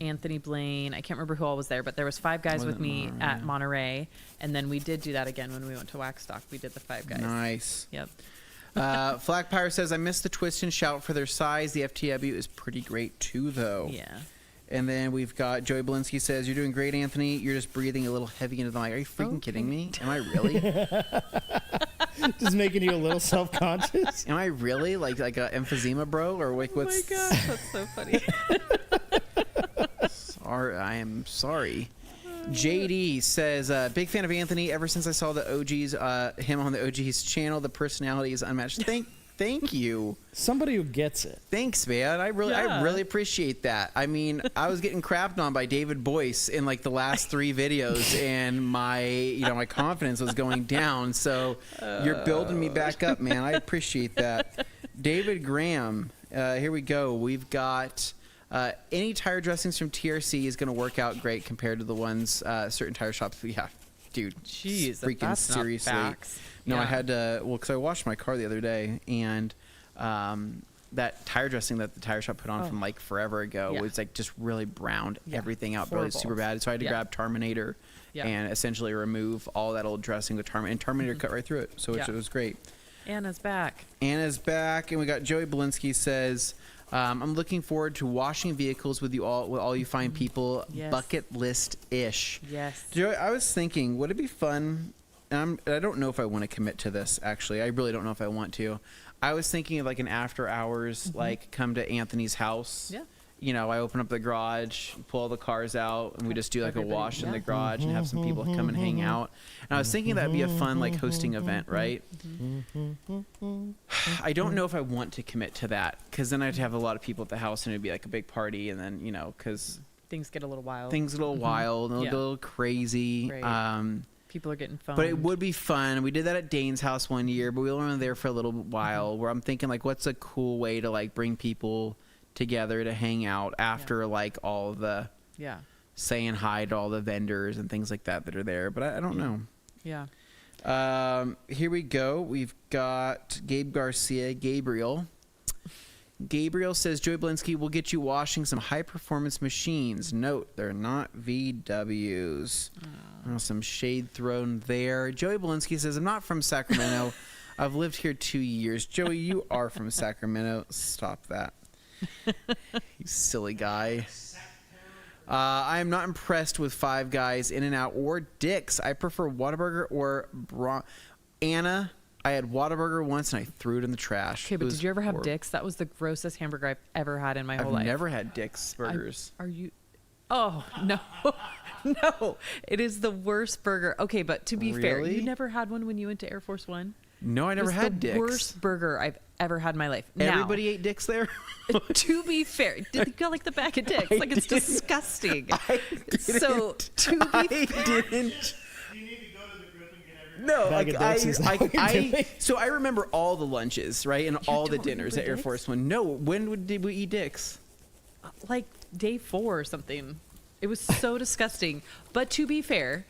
Anthony Blaine. I can't remember who all was there, but there was 5 guys with me at Monterey. And then we did do that again when we went to Waxstock. We did the 5 guys. Nice. Yep. Flag Pyre says, I missed the twist and shout for their size. The FTW is pretty great too, though. Yeah. And then we've got Joey Belinsky says, you're doing great, Anthony. You're just breathing a little heavy into the mic. Are you freaking kidding me? Am I really? Just making you a little self-conscious. Am I really? Like a emphysema, bro? Or like what's... Oh my gosh, that's so funny. Sorry, I am sorry. JD says, big fan of Anthony ever since I saw the OG's, him on the OG's channel. The personality is unmatched. Thank you. Somebody who gets it. Thanks, man. I Yeah. really appreciate that. I mean, I was getting crapped on by David Boyce in like the last 3 videos, and my confidence was going down. So you're building me back up, man. I appreciate that. David Graham, here we go. We've got any tire dressings from TRC is going to work out great compared to the ones certain tire shops. Yeah, dude. Jeez, freaking that's not seriously. facts. No, I Yeah. had to, because I washed my car the other day, and that tire dressing that the tire shop put on from like forever ago Yeah. was like just really browned Yeah. everything out, really Horrible. super bad. So I had to Yeah. grab Terminator Yeah. and essentially remove all that old dressing with Terminator. And Terminator cut right through it, so Yeah. it was great. Anna's back. Anna's back, and we got Joey Belinsky says, I'm looking forward to washing vehicles with all you fine people, Yes. bucket list-ish. Yes. Joey, I was thinking, would it be fun? And I don't know if I want to commit to this, actually. I really don't know if I want to. I was thinking of like an after hours, like come to Anthony's house. Yeah. You know, I open up the garage, pull all the cars out, and we just do like Everybody- a wash in yeah. the garage and have some people come and hang out. And I was thinking that'd be a fun like hosting event, right? I don't know if I want to commit to that, because then I'd have a lot of people at the house and it'd be like a big party, and then, because Things get a little wild. things get a little wild and Yeah. a little crazy. Right. People are getting phoned. But it would be fun. We did that at Dane's house one year, but we were only there for a little while. Where I'm thinking, like, what's a cool way to like bring people together to hang out after like all the saying hi to all the vendors and things like that are there. But I don't know. Yeah. Here we go. We've got Gabe Garcia, Gabriel. Gabriel says, Joey Blinsky will get you washing some high-performance machines. Note, they're not VWs. Some shade thrown there. Joey Blinsky says, I'm not from Sacramento. I've lived here 2 years. Joey, you are from Sacramento. Stop that. You silly guy. I am not impressed with Five Guys, In-N-Out, or Dick's. I prefer Whataburger or Anna. I had Whataburger once and I threw it in the trash. Okay, but did you ever have Dick's? That was the grossest hamburger I've ever had in my whole life. I've never had Dick's burgers. Are you? Oh, no. No. It is the worst burger. Okay, but to be fair, you never had one when you went to Air Force One? No, I never had Dick's. It was the worst burger I've ever had in my life. Everybody ate Dick's there? To be fair, did you go like the back of Dick's? Like, it's disgusting. I didn't. So, to be fair. Didn't. No, like so I remember all the lunches, right, and all the dinners at Air Force One. No, when did we eat Dick's? Like day 4 or something. It was so disgusting. But to be fair,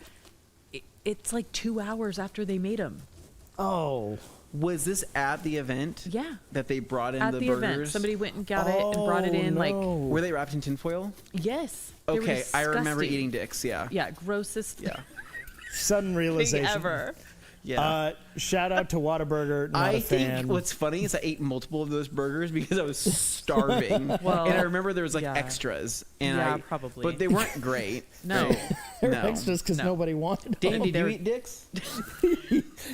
it's like 2 hours after they made them. Oh. Was this at the event? Yeah. That they brought in at the burgers? Event. Somebody went and got it and brought it in. No. Like, were they wrapped in tinfoil? Yes. Okay, I remember eating Dick's. Yeah. Yeah, grossest. Yeah. Sudden realization. Thing ever. Yeah. Shout out to Whataburger. Not a fan. Think what's funny is I ate multiple of those burgers because I was starving. Well, and I remember there was like extras. And probably. But they weren't great. No. They're extras because nobody wanted them. Dane, did you eat Dick's?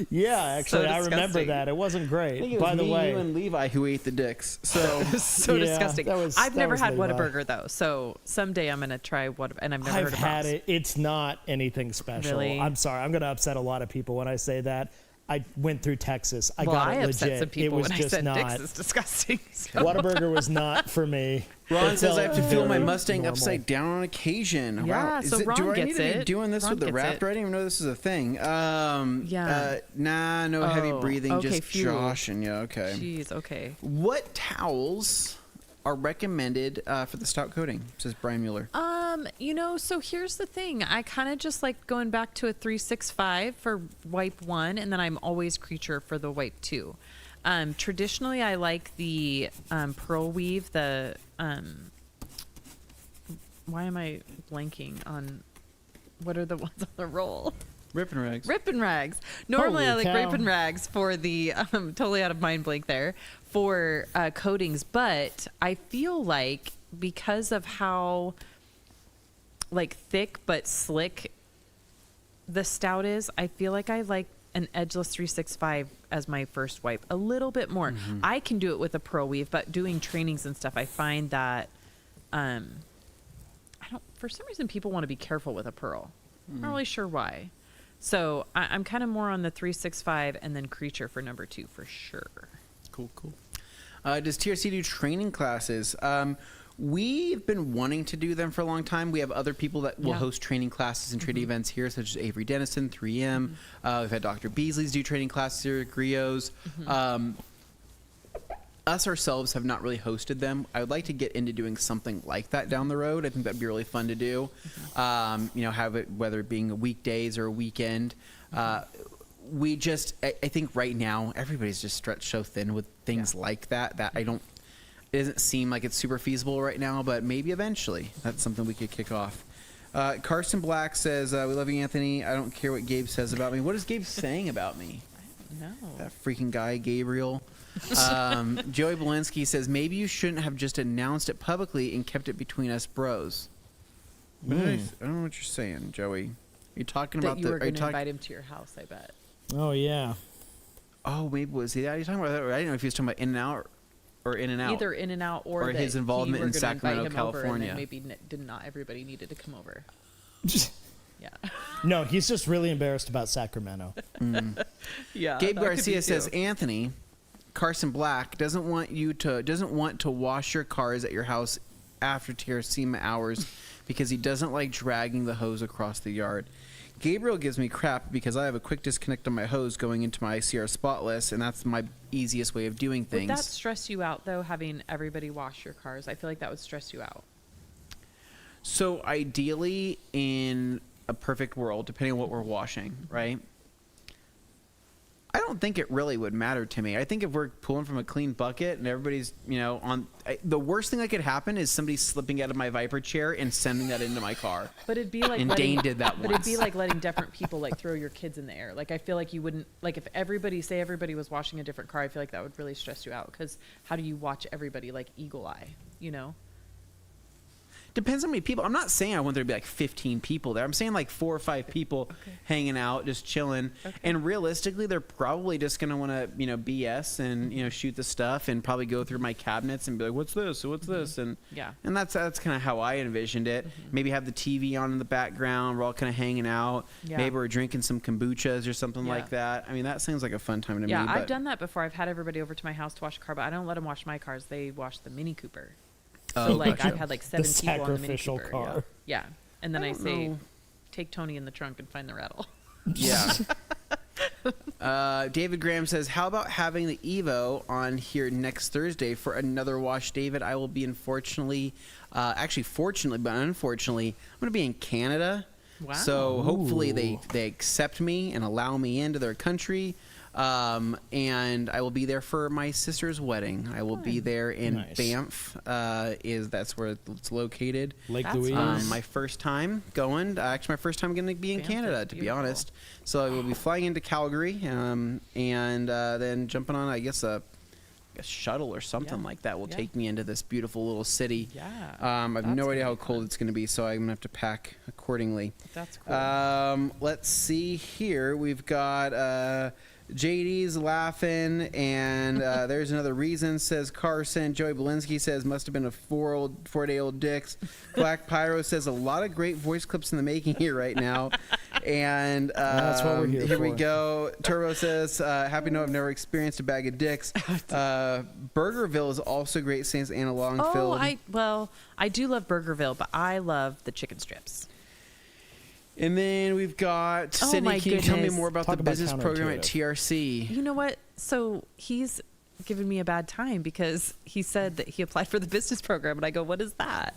Yeah, actually, I remember disgusting. that. It wasn't great. I think it was By the way, you and Levi who ate the Dick's. So so Yeah, disgusting. that I've never was had Levi. Whataburger though, so someday I'm gonna try Whataburger, and I've never heard I've of had it. It's not anything special. Really? I'm sorry. I'm going to upset a lot of people when I say that. I went through Texas. I got it upset legit. some people it was when just I said not. Dick's is disgusting. So. Whataburger was not for me. Ron It says I felt have to fuel my very Mustang normal. upside down on occasion. Yeah, wow. so Ron do I need gets to be it. doing this Ron with the gets Raptor? it. I didn't even know this is a thing. Yeah. No heavy breathing, okay, just phew. joshing. Yeah, okay. Jeez, okay. What towels are recommended for the stout coating? Says Brian Mueller. So here's the thing. I kind of just like going back to a 365 for wipe 1, and then I'm always Creature for the wipe 2. Traditionally, I like the Pearl Weave, the why am I blanking on what are the ones on the roll? Rip and Rags. Rip and Rags. Normally, I Holy like cow. Rip and Rags for the totally out of mind blank there for coatings, but I feel like because of how like thick but slick the stout is, I feel like I like an edgeless 365 as my first wipe a little bit more. I can do it with a Pearl Weave, but doing trainings and stuff, I find that for some reason people want to be careful with a Pearl. I'm not really sure why. So I'm kind of more on the 365 and then Creature for number 2 for sure. Cool. Does TRC do training classes? We've been wanting to do them for a long time. We have other people that will host training classes and training events here, such as Avery Dennison, 3M. We've had Dr. Beasley's do training classes here at Griots. Us ourselves have not really hosted them. I would like to get into doing something like that down the road. I think that'd be really fun to do. Have it, whether it being weekdays or a weekend. I think right now everybody's just stretched so thin with things like that it doesn't seem like it's super feasible right now, but maybe eventually that's something we could kick off. Carson Black says, we love you, Anthony. I don't care what Gabe says about me. What is Gabe saying about me? No. That freaking guy, Gabriel. Joey Bolensky says, maybe you shouldn't have just announced it publicly and kept it between us bros. I don't know what you're saying, Joey. Are you talking That about you were going to invite him to your house, I bet. Oh, yeah. Oh, maybe was he that? Are you talking about that? I didn't know if he was talking about In-N-Out or In-N-Out. Either In-N-Out or that his involvement you were in gonna Sacramento, invite him over, California. and then maybe not everybody needed to come over. Yeah. No, he's just really embarrassed about Sacramento. Yeah. Gabe that could be Garcia says, too. Anthony, Carson Black doesn't want to wash your cars at your house after TRC hours because he doesn't like dragging the hose across the yard. Gabriel gives me crap because I have a quick disconnect on my hose going into my ICR spotless, and that's my easiest way of doing things. Would that stress you out, though, having everybody wash your cars? I feel like that would stress you out. So ideally, in a perfect world, depending on what we're washing, right? I don't think it really would matter to me. I think if we're pulling from a clean bucket and everybody's, the worst thing that could happen is somebody slipping out of my Viper chair and sending that into my car. But it'd be like and Dane did that once. But it'd be like letting different people like throw your kids in the air. Like I feel like you wouldn't like if everybody was washing a different car. I feel like that would really stress you out because how do you watch everybody like eagle eye? Depends on how many people. I'm not saying I want there to be like 15 people there. I'm saying like 4 or 5 people hanging out, just chilling. Okay. And realistically, they're probably just going to want to, BS and, shoot the stuff and probably go through my cabinets and be like, what's this? What's this? And and that's kind of how I envisioned it. Maybe have the TV on in the background. We're all kind of hanging out. Yeah. Maybe we're drinking some kombuchas or something like that. I mean, that seems like a fun time to me. Yeah, I've done that before. I've had everybody over to my house to wash a car, but I don't let them wash my cars. They wash the Mini Cooper. So I've had like 7 people on the Mini Cooper. Car. Yeah. And then I say, take Tony in the trunk and find the rattle. Yeah. David Graham says, how about having the Evo on here next Thursday for another wash? David, I will be fortunately, but unfortunately, I'm going to be in Canada. Wow. So hopefully they accept me and allow me into their country. And I will be there for my sister's wedding. I will be there in Banff. That's where it's located. Lake Louise. My first time going. Actually, my first time going to be in Canada, to be honest. So I will be flying into Calgary, and then jumping on, I guess, a shuttle or something like that will take me into this beautiful little city. Yeah. I have no idea how cold it's going to be, so I'm going to have to pack accordingly. That's cool. Let's see here. We've got JD's laughing, and there's another reason, says Carson. Joey Belinsky says must have been a 4-day-old dicks. Black Pyro says a lot of great voice clips in the making here right now. And that's what we're here for. we go. Turbo says, happy to know I've never experienced a bag of dicks. Burgerville is also great, Saints Anna Longfield. I do love Burgerville, but I love the chicken strips. And then we've got Sydney. Can you tell me more about the business program at TRC? You know what? So he's given me a bad time because he said that he applied for the business program, and I go, "What is that?"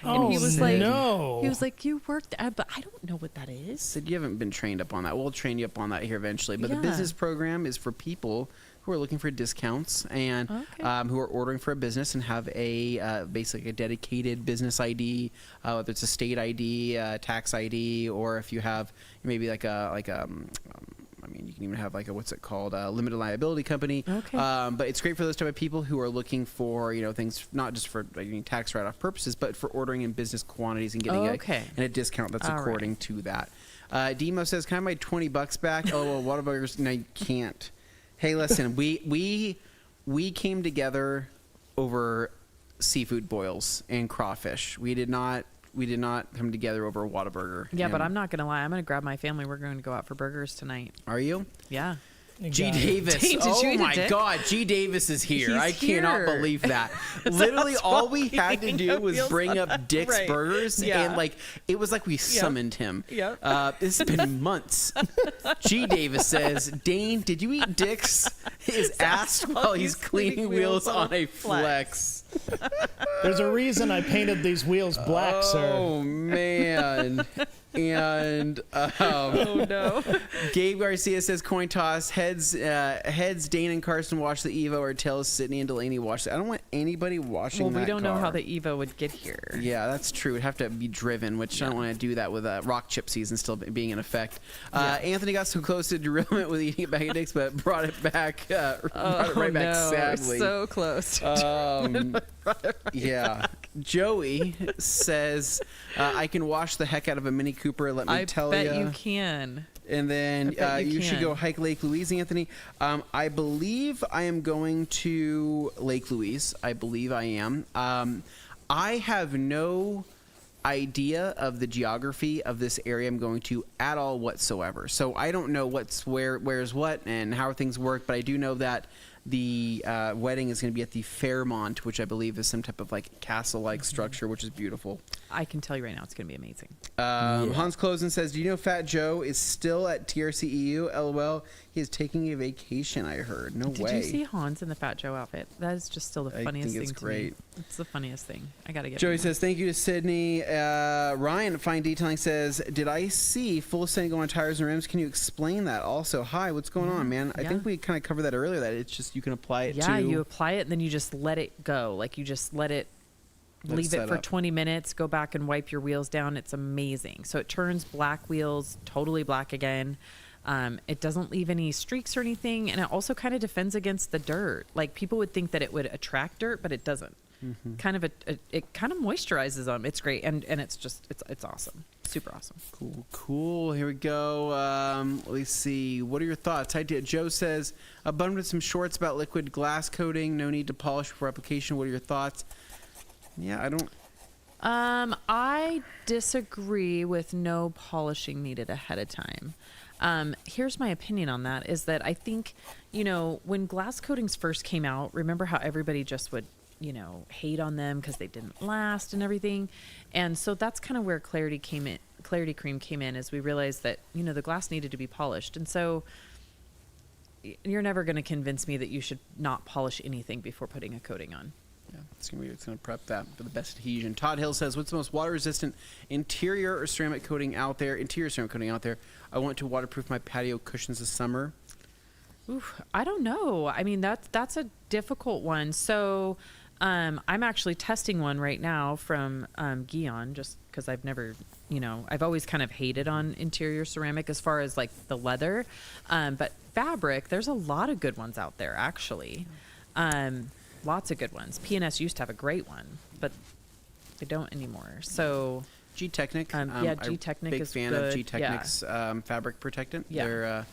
And he was like, "No." He was like, "You worked at," but I don't know what that is. Said you haven't been trained up on that. We'll train you up on that here eventually. But the business program is for people who are looking for discounts and who are ordering for a business and have a basically a dedicated business ID, whether it's a state ID, tax ID, or if you have maybe you can even have like a limited liability company. Okay. But it's great for those type of people who are looking for things not just for tax write-off purposes, but for ordering in business quantities and getting a discount that's according to that. Demo says, "Can I have my $20 back?" Oh, well, Whataburgers. No, you can't. Hey, listen, we came together over seafood boils and crawfish. We did not come together over a Whataburger. Yeah, but I'm not going to lie. I'm going to grab my family. We're going to go out for burgers tonight. Are you? Yeah. G. Davis. Dane, oh my God, G. Davis is here. I cannot believe that. Literally, all we had to do was bring up Dick's Burgers, and it was like we summoned him. It's been months. G. Davis says, "Dane, did you eat Dick's?" Is asked while he's cleaning wheels on a Flex. There's a reason I painted these wheels black, sir. Oh man. And oh no. Gabe Garcia says, "Coin toss, heads Dane and Carson wash the Evo, or tails Sydney and Delaney wash it." I don't want anybody washing that we don't know car. how the Evo would get here. Yeah, that's true. It'd have to be driven, which I don't want to do that with rock chip season still being in effect. Anthony got so close to derailment with eating a bag of dicks, but brought it back back sadly. So close. Yeah. Joey says, "I can wash the heck out of a Mini Cooper. Let me tell you." I bet you can. And then you should go hike Lake Louise, Anthony. I believe I am going to Lake Louise. I believe I am. I have no idea of the geography of this area I'm going to at all whatsoever. So I don't know where's what and how things work, but I do know that the wedding is going to be at the Fairmont, which I believe is some type of like castle-like structure, which is beautiful. I can tell you right now, it's going to be amazing. Hans Closen says, do you know Fat Joe is still at TRC EU? LOL. He is taking a vacation, I heard. No way. Did you see Hans in the Fat Joe outfit? That is just still the funniest thing to me. It's the funniest thing. I got to get Joey says, thank you to Sydney. Ryan at Fine Detailing says, did I see full single on tires and rims? Can you explain that? Also, hi, what's going on, man? I think we kind of covered that earlier, that it's just you can apply it to... Yeah, you apply it and then you just let it go. Like you just let it... Leave it for 20 minutes, go back and wipe your wheels down. It's amazing. So it turns black wheels totally black again. It doesn't leave any streaks or anything. And it also kind of defends against the dirt. Like people would think that it would attract dirt, but it doesn't. It kind of moisturizes them. It's great. And it's just, it's awesome. Super awesome. Cool. Here we go. Let's see. What are your thoughts? Joe says, abundant some shorts about liquid glass coating. No need to polish before application. What are your thoughts? Yeah, I don't... I disagree with no polishing needed ahead of time. Here's my opinion on that, is that I think, when glass coatings first came out, remember how everybody just would, hate on them because they didn't last and everything. And so that's kind of where Clarity Cream came in, as we realized that, the glass needed to be polished. And so you're never going to convince me that you should not polish anything before putting a coating on. Yeah, it's gonna prep that for the best adhesion. Todd Hill says, "What's the most water-resistant interior or ceramic coating out there? Interior ceramic coating out there. I want to waterproof my patio cushions this summer." Oof, I don't know. I mean, that's a difficult one. So, I'm actually testing one right now from Gwinn, just because I've never, I've always kind of hated on interior ceramic as far as like the leather, but fabric. There's a lot of good ones out there actually. Lots of good ones. P&S used to have a great one, but they don't anymore. So G-Technic. G-Technic is big fan good. of G-Technic's fabric protectant. Yeah.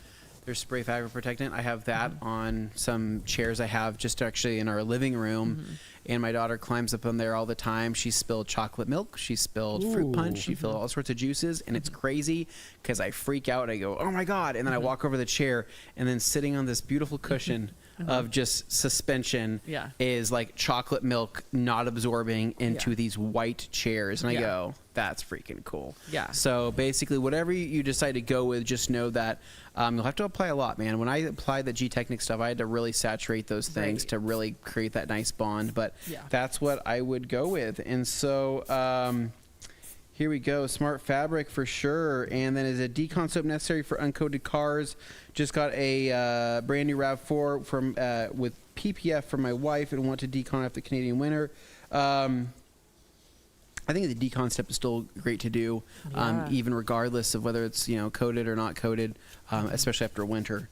Their spray fabric protectant. I have that on some chairs I have just actually in our living room. And my daughter climbs up on there all the time. She spilled chocolate milk. She spilled fruit punch. She spilled all sorts of juices. And it's crazy because I freak out. I go, oh my God. And then I walk over the chair, and then sitting on this beautiful cushion of just suspension is like chocolate milk not absorbing into these white chairs. And I go, that's freaking cool. Yeah. So basically, whatever you decide to go with, just know that you'll have to apply a lot, man. When I applied the G-Technic stuff, I had to really saturate those things to really create that nice bond. But that's what I would go with. And so here we go. Smart fabric for sure. And then is a decon soap necessary for uncoated cars? Just got a brand new RAV4 from with PPF from my wife and want to decon after the Canadian winter. I think the decon step is still great to do, even regardless of whether it's coated or not coated, especially after winter.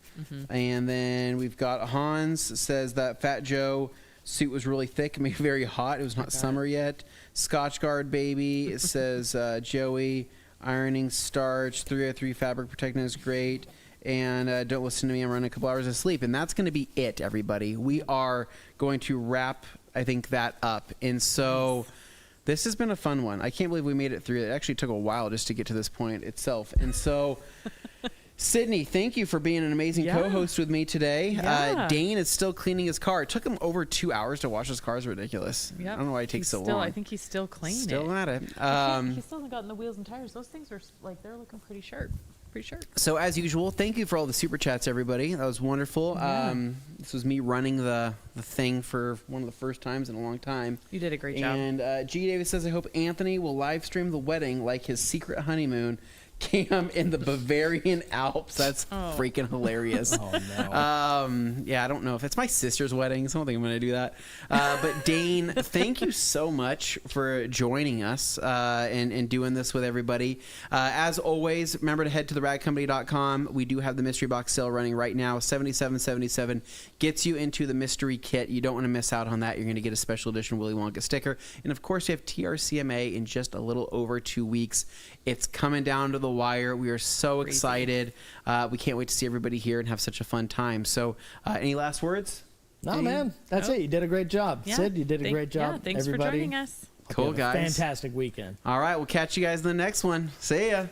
And then we've got Hans says that Fat Joe suit was really thick, made very hot. It was not summer yet. Scotch Guard baby. It says Joey ironing starch 303 fabric protectant is great. And don't listen to me. I'm running a couple hours of sleep, and that's going to be it, everybody. We are going to wrap, I think, that up, and so. This has been a fun one. I can't believe we made it through. It actually took a while just to get to this point itself. And so, Sydney, thank you for being an amazing co-host with me today. Dane is still cleaning his car. It took him over 2 hours to wash his car. It's ridiculous. I don't know why it takes so long. I think he's still cleaning it. Still at it. He still hasn't gotten the wheels and tires. Those things are like, they're looking pretty sharp. So as usual, thank you for all the super chats, everybody. That was wonderful. This was me running the thing for one of the first times in a long time. You did a great job. And G. Davis says, I hope Anthony will live stream the wedding like his secret honeymoon cam in the Bavarian Alps. That's freaking hilarious. Oh, no. Yeah, I don't know if it's my sister's wedding, so I don't think I'm going to do that. But Dane, thank you so much for joining us and doing this with everybody. As always, remember to head to theradcompany.com. We do have the mystery box sale running right now. $77.77 gets you into the mystery kit. You don't want to miss out on that. You're going to get a special edition Willy Wonka sticker. And of course, you have TRCMA in just a little over 2 weeks. It's coming down to the wire. We are so excited. We can't wait to see everybody here and have such a fun time. So any last words? No, man. That's it. You did a great job. Yeah. Sid, you did a great job. Thanks everybody. for joining us. Cool, guys. Fantastic weekend. All right. We'll catch you guys in the next one. See ya.